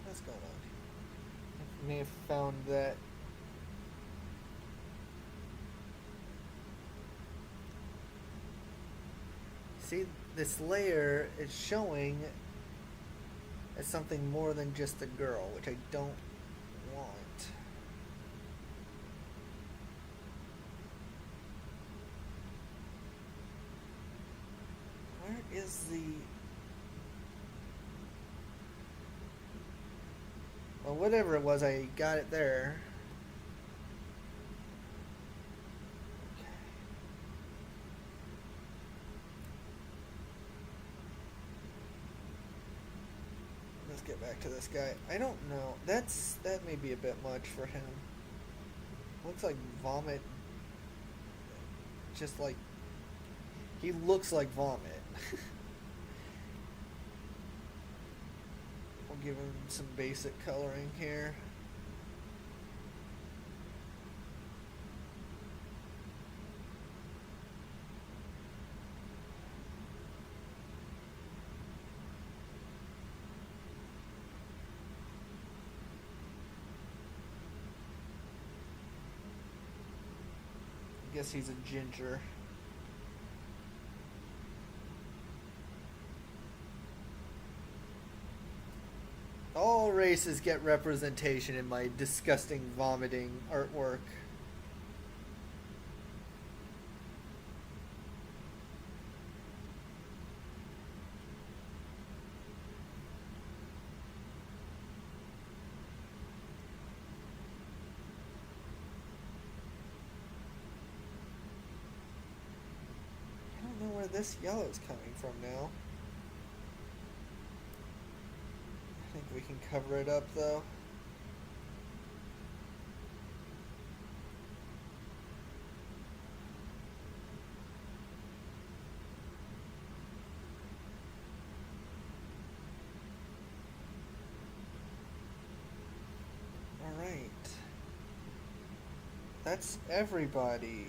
What's going on? I may have found that. See, this layer is showing as something more than just a girl, which I don't want. Where is the... Well, whatever it was, I got it there. Okay. Let's get back to this guy. I don't know. That may be a bit much for him. Looks like vomit. Just like... He looks like vomit. Give him some basic coloring here. I guess he's a ginger. All races get representation in my disgusting vomiting artwork. I don't know where this yellow is coming from now. I think we can cover it up though. Alright. That's everybody.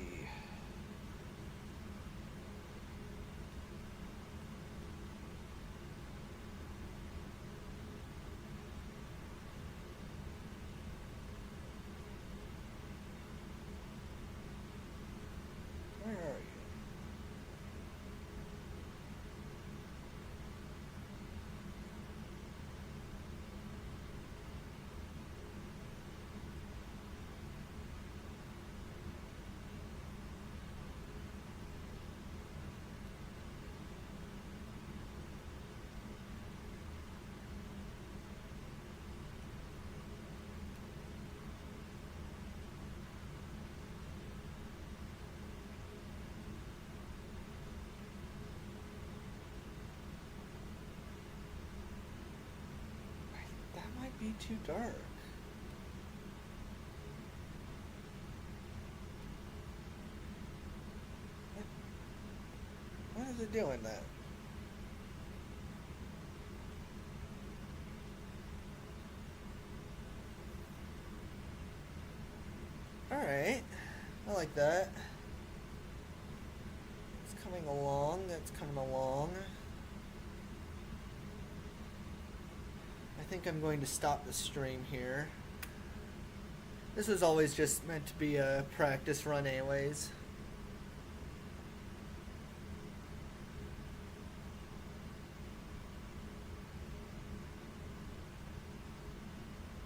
Where are you? That might be too dark. Why is it doing that? like that. It's coming along. That's coming along. I think I'm going to stop the stream here. This was always just meant to be a practice run anyways.